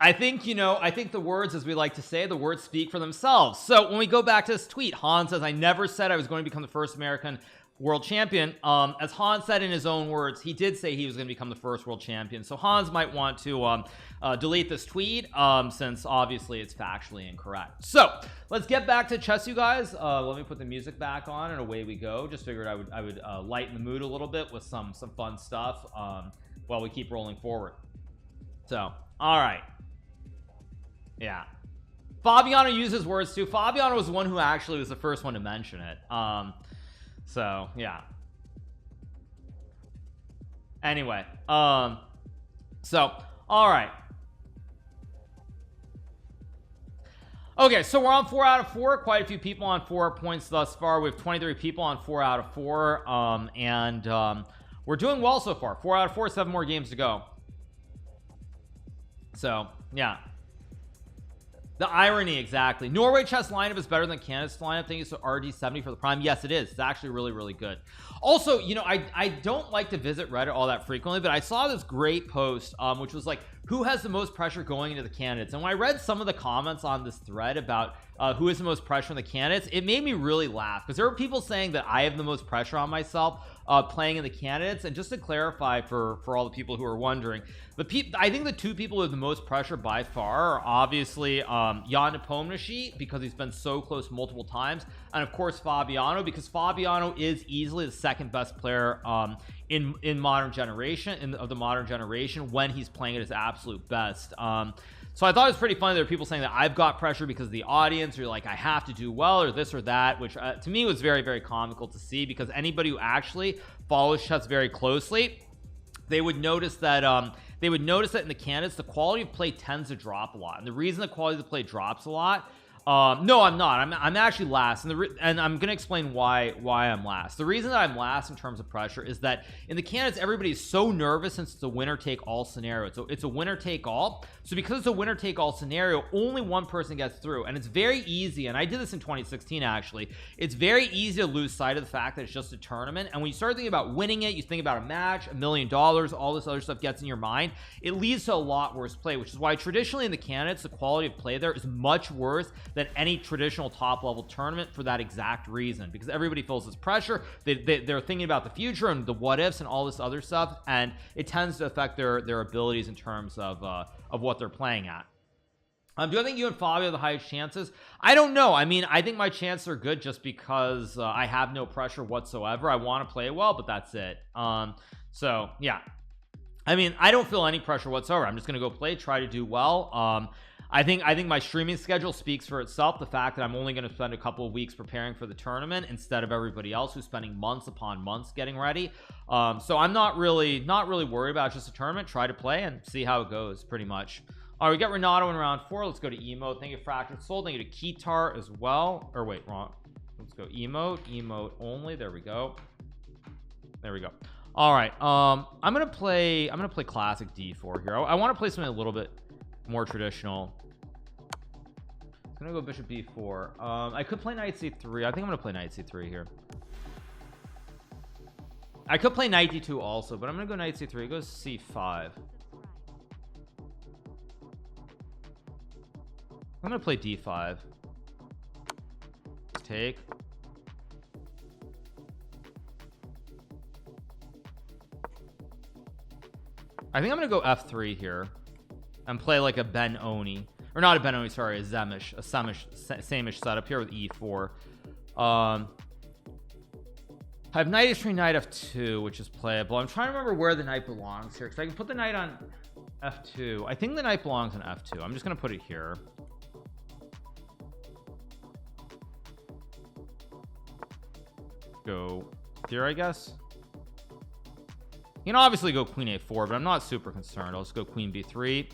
I think the words, as we like to say, the words speak for themselves. So when we go back to this tweet, Hans says, I never said I was going to become the first American world champion. As Hans said in his own words, he did say he was going to become the first world champion. So Hans might want to delete this tweet since obviously it's factually incorrect. So let's get back to chess, you guys. Let me put the music back on and away we go. Just figured I would lighten the mood a little bit with some fun stuff while we keep rolling forward. So all right, yeah, Fabiano uses words too. Fabiano was the one who actually was the first one to mention it. So yeah, anyway, so all right, okay, so we're on 4 out of 4. Quite a few people on 4 points thus far. We have 23 people on 4 out of 4, and we're doing well so far. 4 out of 4, 7 more games to go. So yeah, the irony, exactly. Norway chess lineup is better than Canada's lineup. Thank you to RD70 for the prime. Yes, it is. It's actually really good. Also, you know, I don't like to visit Reddit all that frequently, but I saw this great post which was like who has the most pressure going into the candidates. And when I read some of the comments on this thread about who has the most pressure on the candidates, it made me really laugh, because there were people saying that I have the most pressure on myself playing in the candidates. And just to clarify for all the people who are wondering, I think the two people with the most pressure by far are obviously Jan Nepomniachtchi, because he's been so close multiple times, and of course Fabiano, because Fabiano is easily the second best player in modern generation, of the modern generation, when he's playing at his absolute best. So I thought it was pretty funny. There were people saying that I've got pressure because of the audience, or like I have to do well, or this or that, which to me was very, very comical to see, because anybody who actually follows chess very closely, they would notice that in the candidates, the quality of play tends to drop a lot. And the reason the quality of the play drops a lot, no, I'm not. I'm actually last, and I'm gonna explain why I'm last. The reason that I'm last in terms of pressure is that in the candidates, everybody is so nervous, since it's a winner-take-all scenario. So it's a winner-take-all. So because it's a winner-take-all scenario, only one person gets through, and it's very easy. And I did this in 2016. Actually, it's very easy to lose sight of the fact that it's just a tournament. And when you start thinking about winning it, you think about a match, $1 million, all this other stuff gets in your mind. It leads to a lot worse play, which is why traditionally in the candidates, the quality of play there is much worse than any traditional top level tournament, for that exact reason, because everybody feels this pressure. They're thinking about the future and the what ifs and all this other stuff, and it tends to affect their abilities in terms of what they're playing at. Do I think you and Fabio have the highest chances? I don't know. I mean, I think my chances are good just because I have no pressure whatsoever. I want to play well, but that's it. So yeah, I mean, I don't feel any pressure whatsoever. I'm just gonna go play, try to do well. I think my streaming schedule speaks for itself. The fact that I'm only going to spend a couple of weeks preparing for the tournament instead of everybody else who's spending months upon months getting ready. So I'm not really worried about just a tournament. Try to play and see how it goes, pretty much. All right, we got Renato in round 4. Let's go to emote. Thank you, Fractured Soul. Thank you to Kitar as well. Or wait, wrong. Let's go emote only. There we go. All right. I'm gonna play classic D4 here. I want to play something a little bit more traditional. I'm gonna go bishop b4. I could play knight c3. I think I'm gonna play knight c3 here. I could play knight d2 also, but I'm gonna go knight c3. It goes c5. I'm gonna play d5. Take. I think I'm gonna go f3 here and play like a Ben-Oni, or not a Ben-Oni, sorry, a samish setup here with e4. I have knight h3, knight f2, which is playable. I'm trying to remember where the knight belongs here, because I can put the knight on f2. I think the knight belongs on f2. I'm just gonna put it here. Go here, I guess. You can obviously go queen a4, but I'm not super concerned. I'll just go queen b3,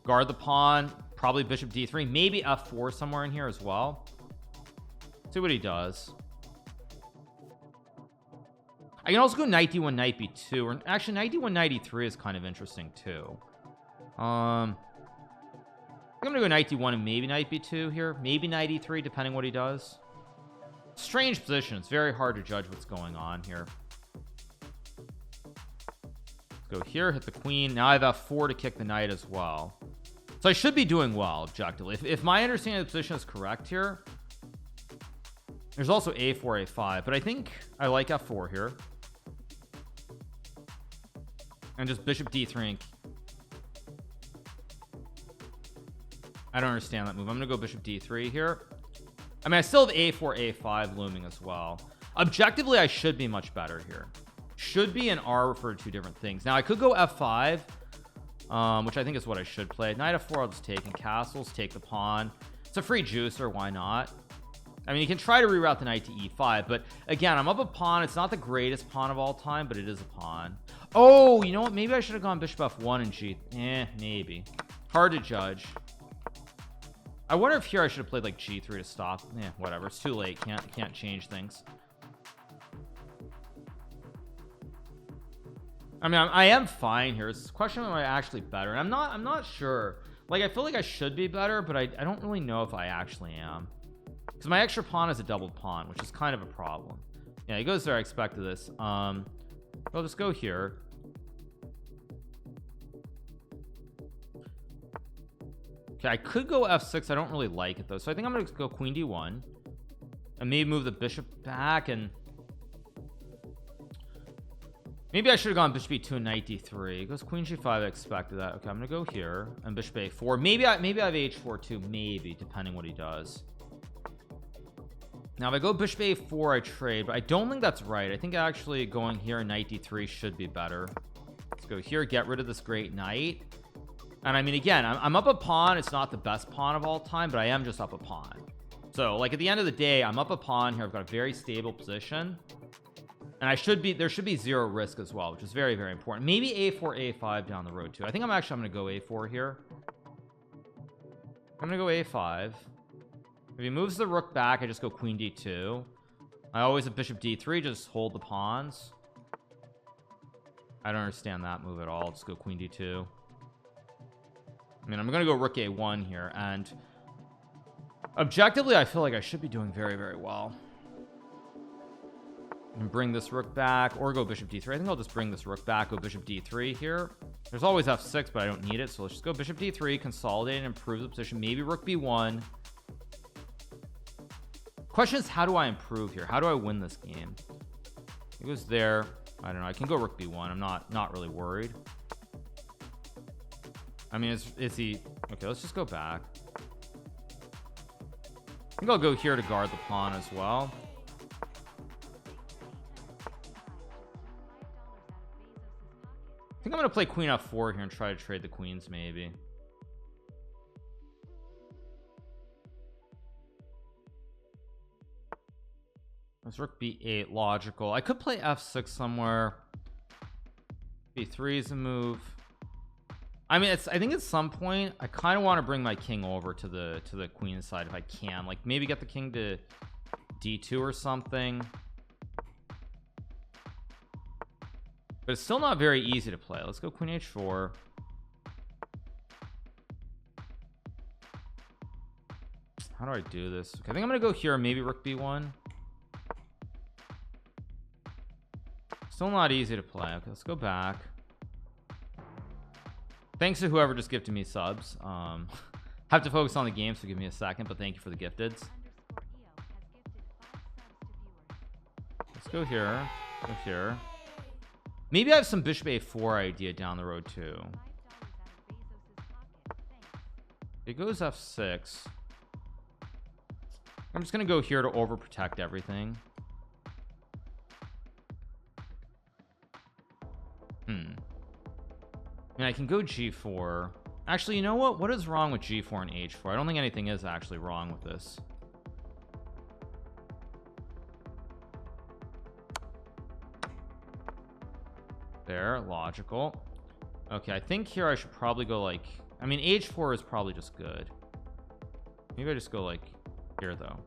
guard the pawn, probably bishop d3, maybe f4 somewhere in here as well. See what he does. I can also go knight d1, knight b2, or actually knight d1, knight e3 is kind of interesting too. I'm gonna go knight d1 and maybe knight b2 here, maybe knight e3, depending what he does. Strange position. It's very hard to judge what's going on here. Go here, hit the queen. Now I have f4 to kick the knight as well. So I should be doing well objectively. If my understanding of the position is correct here, there's also a4, a5, but I think I like f4 here. And just bishop d3 and... I don't understand that move. I'm gonna go bishop d3 here. I mean, I still have a4, a5 looming as well. Objectively, I should be much better here. Should be and are refer to two different things. Now I could go f5, which I think is what I should play. Knight f4, I'll just take in castles, take the pawn. It's a free juicer, why not? I mean, you can try to reroute the knight to e5, but again, I'm up a pawn. It's not the greatest pawn of all time, but it is a pawn. Oh, you know what? Maybe I should have gone bishop f1 and g. Maybe. Hard to judge. I wonder if here I should have played like g3 to stop. Whatever. It's too late. Can't change things. I mean, I am fine here. It's a question of am I actually better, and I'm not sure. Like, I feel like I should be better, but I don't really know if I actually am, because my extra pawn is a double pawn, which is kind of a problem. Yeah, he goes there. I expected this. I'll just go here. Okay, I could go f6. I don't really like it though, so I think I'm gonna go queen d1 and maybe move the bishop back, and maybe I should have gone bishop e2 and knight d3. It goes queen g5. I expected that. Okay, I'm gonna go here and bishop a4. Maybe I have h4 too, maybe, depending what he does. Now if I go bishop a4, I trade, but I don't think that's right. I think actually going here and knight d3 should be better. Let's go here, get rid of this great knight. And I mean, again, I'm up a pawn. It's not the best pawn of all time, but I am just up a pawn. So like at the end of the day, I'm up a pawn here. I've got a very stable position, and there should be zero risk as well, which is very, very important. Maybe a4 a5 down the road too. I think I'm gonna go a4 here. I'm gonna go a5. If he moves the rook back, I just go queen d2. I always have bishop d3, just hold the pawns. I don't understand that move at all. Just go queen d2. I mean, I'm gonna go rook a1 here, and objectively I feel like I should be doing very, very well. And bring this rook back, or go bishop d3. I think I'll just bring this rook back, go bishop d3 here. There's always f6, but I don't need it, so let's just go bishop d3, consolidate and improve the position. Maybe rook b1. Question is, how do I improve here? How do I win this game? It goes there. I don't know. I can go rook b1. I'm not really worried. I mean, is he okay? Let's just go back. I think I'll go here to guard the pawn as well. I think I'm gonna play queen f4 here and try to trade the queens, maybe. Let's rook b8, logical. I could play f6 somewhere. b3 is a move. I mean, I think at some point I kind of want to bring my king over to the queen side if I can, like maybe get the king to d2 or something, but it's still not very easy to play. Let's go queen h4. How do I do this? Okay, I think I'm gonna go here, maybe rook b1. Still not easy to play. Okay, let's go back. Thanks to whoever just gifted me subs. Have to focus on the game, so give me a second, but thank you for the gifteds. Let's go here. Go here. Maybe I have some bishop a4 idea down the road too. It goes f6. I'm just gonna go here to overprotect everything. And I can go g4. Actually, you know what is wrong with g4 and h4? I don't think anything is actually wrong with this. There, logical. Okay, I think here I should probably go like, I mean, h4 is probably just good. Maybe I just go like here though.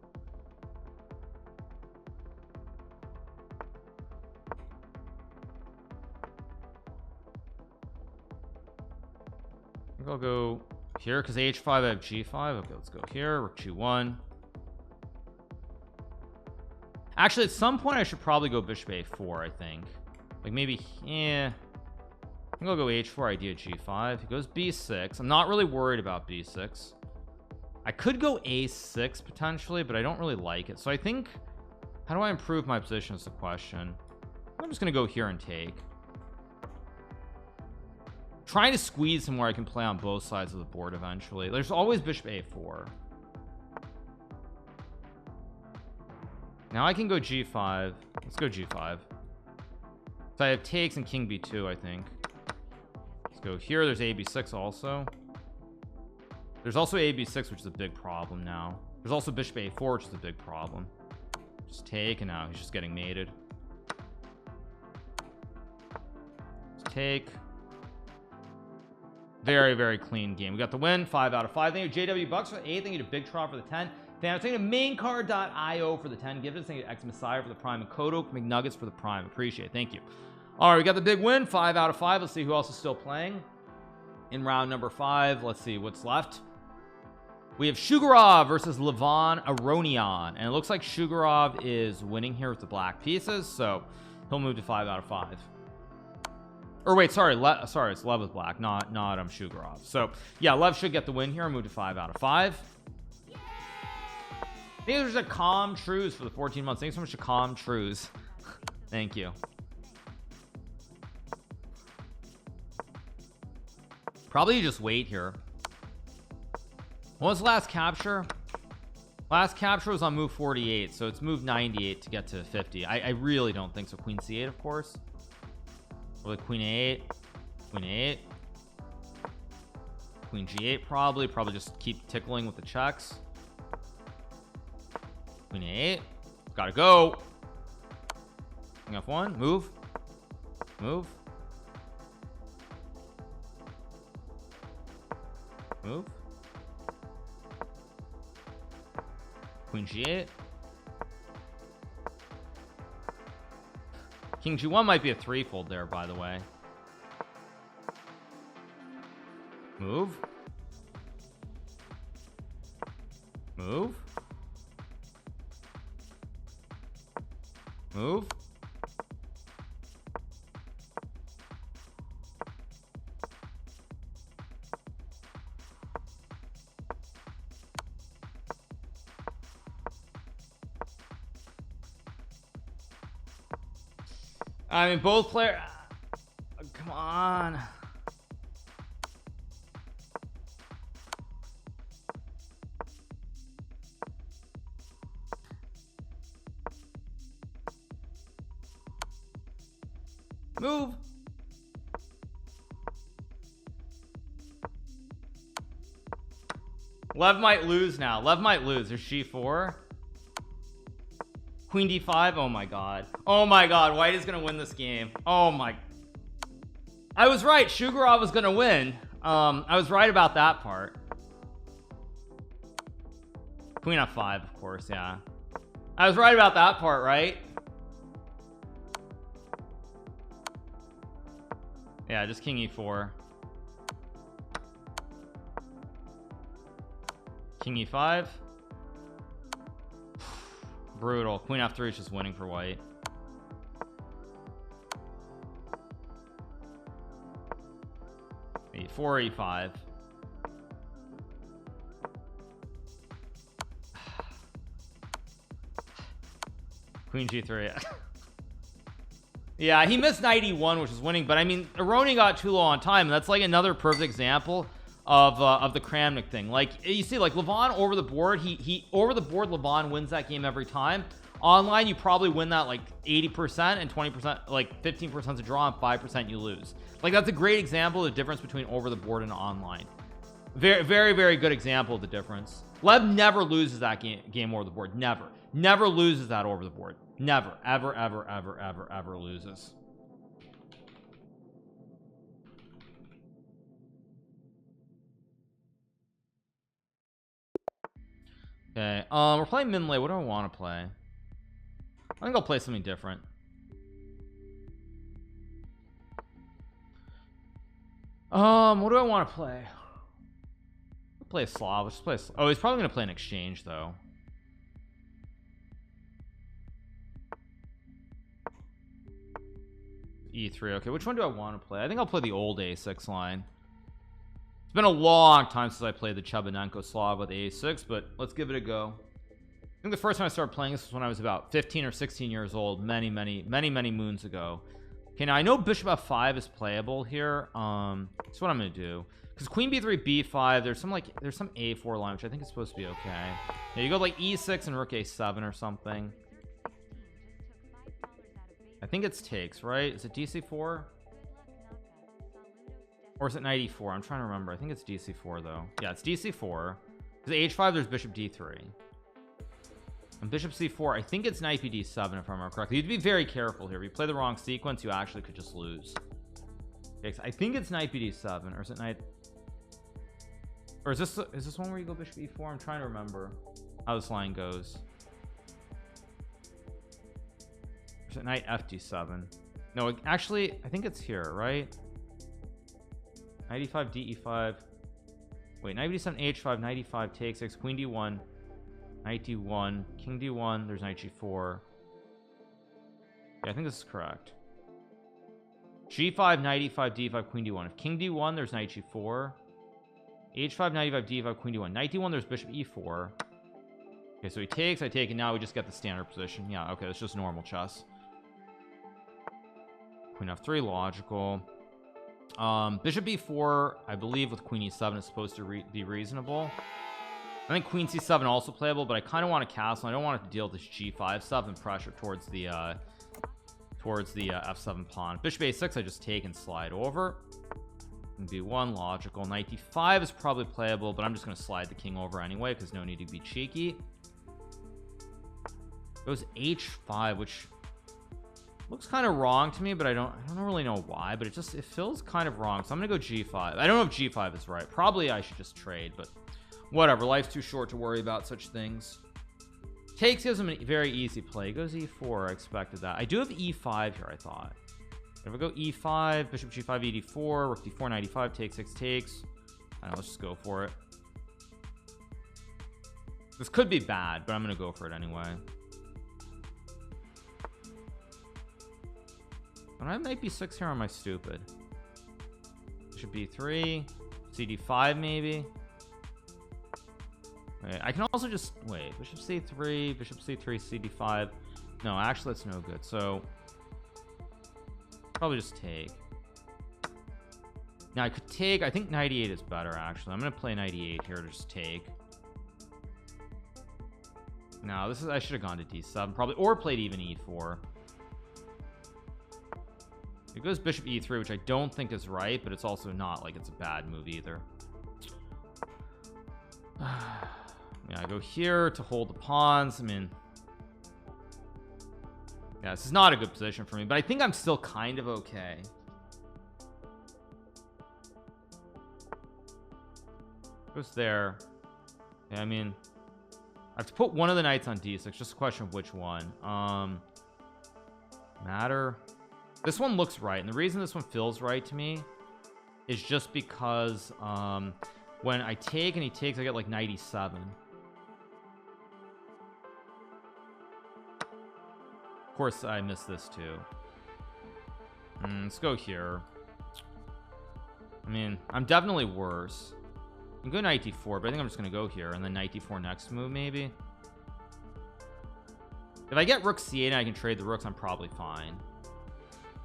I think I'll go here because h5 I have g5. Okay, let's go here. Rook g1. Actually, at some point I should probably go bishop a4. I think, like maybe, yeah. I think I'll go h4. Idea g5. He goes b6. I'm not really worried about b6. I could go a6 potentially, but I don't really like it. So I think, how do I improve my position is the question. I'm just gonna go here and take. Trying to squeeze him where I can play on both sides of the board eventually. There's always bishop a4. Now I can go g5. Let's go g5. So I have takes and king b2, I think. Let's go here. There's a b6 also. There's also a b6, which is a big problem now. There's also bishop a4, which is a big problem. Just take, and now he's just getting mated. Just take. Very, very clean game. We got the win. 5 out of 5. Thank you, JW Bucks for the 8. Thank you to Big Trot for the 10. Thank you to maincard.io for the 10 gifted. Thank you to X Messiah for the prime and Kodo McNuggets for the prime. Appreciate it. Thank you. All right, we got the big win. 5 out of 5. Let's see who else is still playing in round number 5. Let's see what's left. We have Shugarov versus Levon Aronian, and it looks like Shugarov is winning here with the black pieces, so he'll move to 5 out of 5. Or wait, sorry, it's Lev with black, not Shugarov. So yeah, Lev should get the win here. Move to 5 out of 5. I think there's a calm truce for the 14 months. Thanks so much to calm truce. Thank you. Probably just wait here. What was the last capture? Last capture was on move 48, so it's move 98 to get to 50. I really don't think so. Queen c8, of course. Or like queen a8, queen a8, queen g8, probably just keep tickling with the checks. Queen a8, gotta go. King f1, move, move, move. Queen g8. King g1 might be a threefold there, by the way. Move. Move. Move. I mean, both players. Come on. Move. Lev might lose now. Lev might lose. There's g4. Queen d5. Oh my god. Oh my god. White is gonna win this game. Oh my. I was right. Shugarov was gonna win. I was right about that part. Queen f5, of course. Yeah, I was right about that part, right? Yeah, just king e4. King e5. Brutal. Queen f3 is just winning for white. E4, e5. Queen g3. Yeah, he missed knight e1, which is winning, but I mean, Aronian got too low on time, and that's like another perfect example of the Kramnik thing. Like you see, like Levon over the board, he over the board, Levon wins that game every time. Online, you probably win that like 80% and 20%, like 15% to draw and 5% you lose. Like that's a great example of the difference between over the board and online. Very, very, very good example of the difference. Lev never loses that game over the board. Never loses that over the board. Never, ever loses. Okay, we're playing min late. What do I want to play? I think I'll play something different. What do I want to play? I'll play a Slav. Let's play oh, he's probably gonna play an exchange though. E3. Okay, which one do I want to play? I think I'll play the old A6 line. It's been a long time since I played the Chebanenko Slav with A6, but let's give it a go. I think the first time I started playing this was when I was about 15 or 16 years old, many moons ago. Okay, now I know bishop f5 is playable here. That's what I'm gonna do, because queen b3 b5, there's some a4 line which I think is supposed to be okay. Yeah, you go like e6 and rook a7 or something. I think it's takes, right? Is it dc4 or is it knight e4? I'm trying to remember. I think it's dc4 though. Yeah, it's dc4 because h5 there's bishop d3 and bishop c4. I think it's knight bd7 if I remember correctly. You have to be very careful here. If you play the wrong sequence, you actually could just lose. Okay, so I think it's knight bd7, or is it knight, or is this one where you go bishop e4? I'm trying to remember how this line goes. Or is it knight fd7? No, actually I think it's here, right? Knight e5 de5. Wait, knight bd7 h5, knight e5 takes 6, queen d1, knight d1, king d1, there's knight g4. Yeah, I think this is correct. G5, knight e5, d5, queen d1. If king d1, there's knight g4. H5, knight e5, d5, queen d1. Knight d1, there's bishop e4. Okay, so he takes, I take, and now we just get the standard position. Yeah, okay, that's just normal chess. Queen f3, logical. Bishop b4, I believe with queen e7 is supposed to be reasonable. I think queen c7 also playable, but I kind of want to castle. I don't want to deal with this g5 stuff and pressure towards the f7 pawn. Bishop a6, I just take and slide over. And b1, logical. Knight d5 is probably playable, but I'm just going to slide the king over anyway because no need to be cheeky. Goes h5, which looks kind of wrong to me, but I don't really know why, but it feels kind of wrong. So I'm gonna go g5. I don't know if g5 is right. Probably I should just trade, but whatever. Life's too short to worry about such things. Takes gives him a very easy play. Goes e4. I expected that. I do have e5 here, I thought. If I go e5, bishop g5, e4, rook d4, knight e5, takes, takes. I know, let's just go for it. This could be bad, but I'm gonna go for it anyway. And I might be 6 here, or am I stupid? Bishop b3, cd5 maybe. Okay, I can also just wait. Bishop c3, bishop c3, cd5. No, actually that's no good. So probably just take. Now I could take. I think knight e8 is better actually. I'm gonna play knight e8 here to just take. No, this is. I should have gone to d7 probably, or played even e4. It goes bishop e3, which I don't think is right, but it's also not like it's a bad move either. Yeah, I go here to hold the pawns. I mean, yeah, this is not a good position for me, but I think I'm still kind of okay. Goes there. Yeah, I mean, I have to put one of the knights on d6. Just a question of which one. Matter. This one looks right, and the reason this one feels right to me is just because when I take and he takes, I get like knight e7. Of course I missed this too. Let's go here. I mean, I'm definitely worse. I can go knight d4, but I think I'm just gonna go here and then knight d4 next move maybe. If I get rook c8 and I can trade the rooks, I'm probably fine.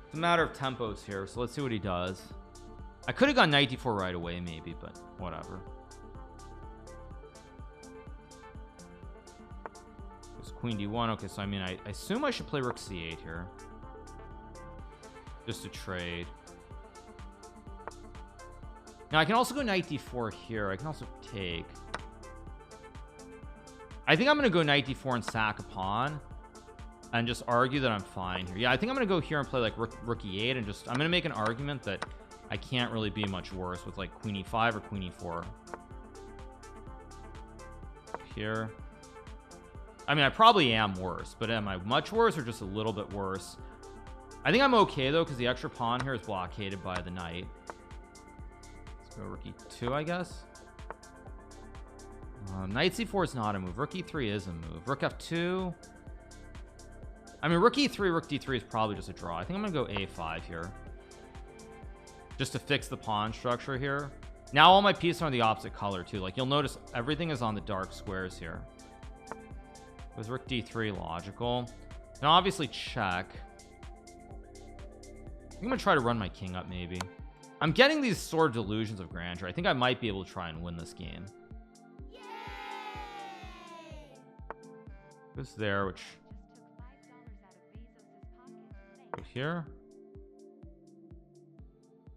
It's a matter of tempos here, so let's see what he does. I could have gone knight d4 right away maybe, but whatever. It's queen d1. Okay, so I mean I assume I should play rook c8 here just to trade. Now I can also go knight d4 here. I can also take. I think I'm gonna go knight d4 and sack a pawn and just argue that I'm fine here. Yeah, I think I'm gonna go here and play like rook e8 and just I'm gonna make an argument that I can't really be much worse with like queen e5 or queen e4 here. I mean, I probably am worse, but am I much worse or just a little bit worse? I think I'm okay though, because the extra pawn here is blockaded by the knight. Let's go rook e2, I guess. Knight c4 is not a move. Rook e3 is a move. Rook f2. I mean, rook e3, rook d3 is probably just a draw. I think I'm gonna go a5 here just to fix the pawn structure here. Now all my pieces are on the opposite color too. Like you'll notice everything is on the dark squares here. It was rook d3 logical. Now obviously check. I think I'm gonna try to run my king up maybe. I'm getting these sort of delusions of grandeur. I think I might be able to try and win this game. Goes there, which go here.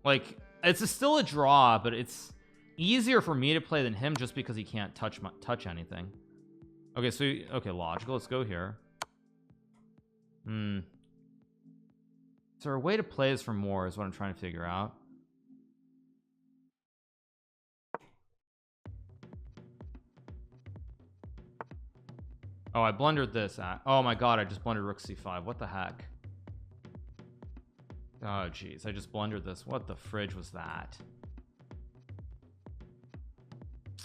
Like it's still a draw, but it's easier for me to play than him just because he can't touch anything. Okay, so okay, logical. Let's go here. Is there a way to play this for more is what I'm trying to figure out. Oh, I blundered this. Oh my god, I just blundered rook c5. What the heck? Oh geez, I just blundered this. What the fridge was that?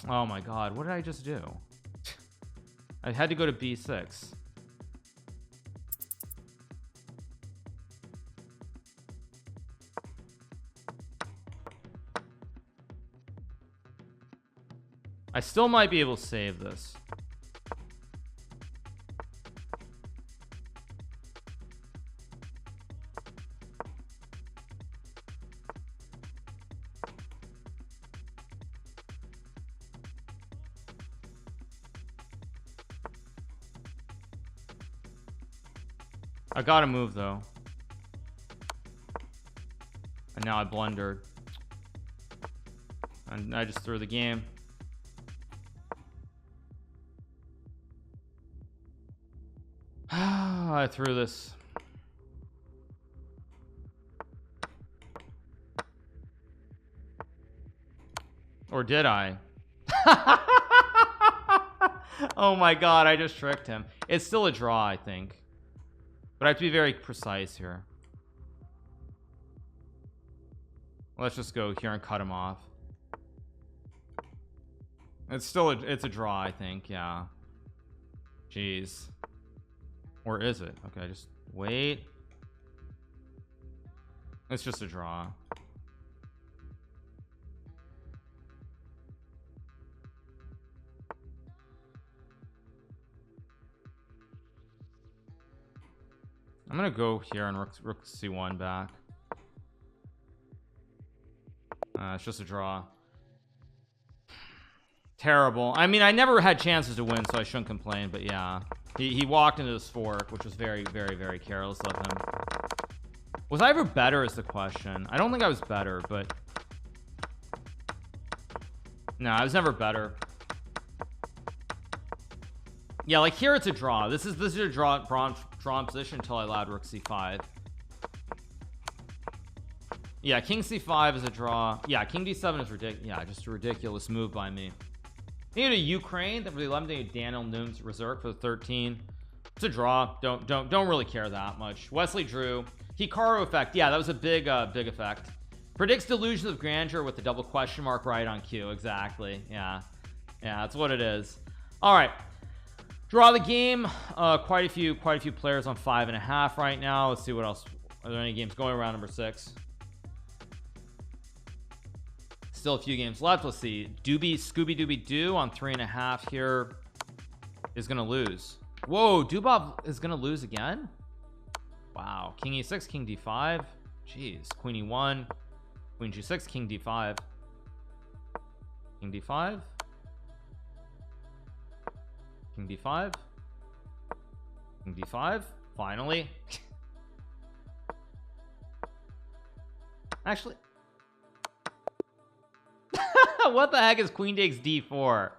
Oh my god, what did I just do? I had to go to b6. I still might be able to save this. I gotta move though. And now I blundered. And I just threw the game. I threw this. Or did I? Oh my god, I just tricked him. It's still a draw, I think. But I have to be very precise here. Let's just go here and cut him off. It's still it's a draw, I think. Yeah. Jeez. Or is it? Okay, just wait. It's just a draw. I'm gonna go here and rook c1 back. It's just a draw. Terrible. I mean, I never had chances to win, so I shouldn't complain, but yeah. He walked into this fork, which was very, very, very careless of him. Was I ever better is the question. I don't think I was better, but no, I was never better. Yeah, like here it's a draw. This is a drawn position until I allowed rook c5. Yeah, king c5 is a draw. Yeah, king d7 is ridiculous. Yeah, just a ridiculous move by me. Need a Ukraine that really limited Daniel Noom's reserve for the 13. It's a draw. Don't really care that much. Wesley drew. Hikaru effect. Yeah, that was a big effect. Predicts delusions of grandeur with the double question mark right on cue. Exactly. Yeah, that's what it is. All right. Draw the game. Quite a few players on 5.5 right now. Let's see what else. Are there any games going around number 6? Still a few games left. Let's see. Scooby Dooby Doo on 3.5 here is gonna lose. Whoa, Dubov is gonna lose again. Wow. King e6, king d5. Jeez. Queen e1, queen g6, king d5, king d5, king d5, king d5. Finally. Actually, what the heck is queen takes d4?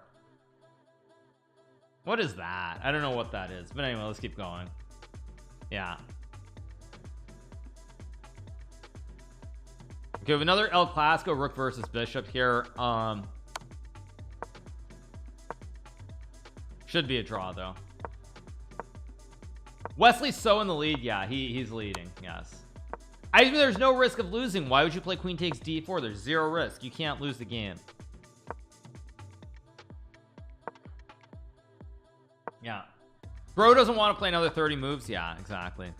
What is that? I don't know what that is, but anyway, let's keep going. Yeah. Okay, we have another El Clasico, rook versus bishop here. Should be a draw though. Wesley's so in the lead. Yeah, he's leading. Yes. I mean, there's no risk of losing. Why would you play queen takes d4? There's zero risk. You can't lose the game. Yeah. Bro doesn't want to play another 30 moves. Yeah, exactly.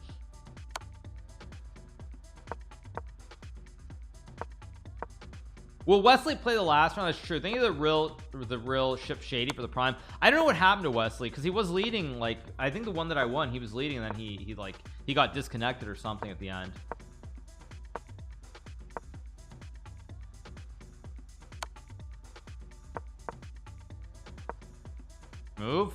Will Wesley play the last round? That's true. Think of the real ship shady for the prime. I don't know what happened to Wesley because he was leading. Like, I think the one that I won, he was leading, and then he got disconnected or something at the end. Move.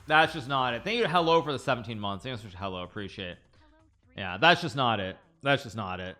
That's just not it. Thank you to Hello for the 17 months. Thanks for Hello. Appreciate it. Yeah, that's just not it. That's just not it.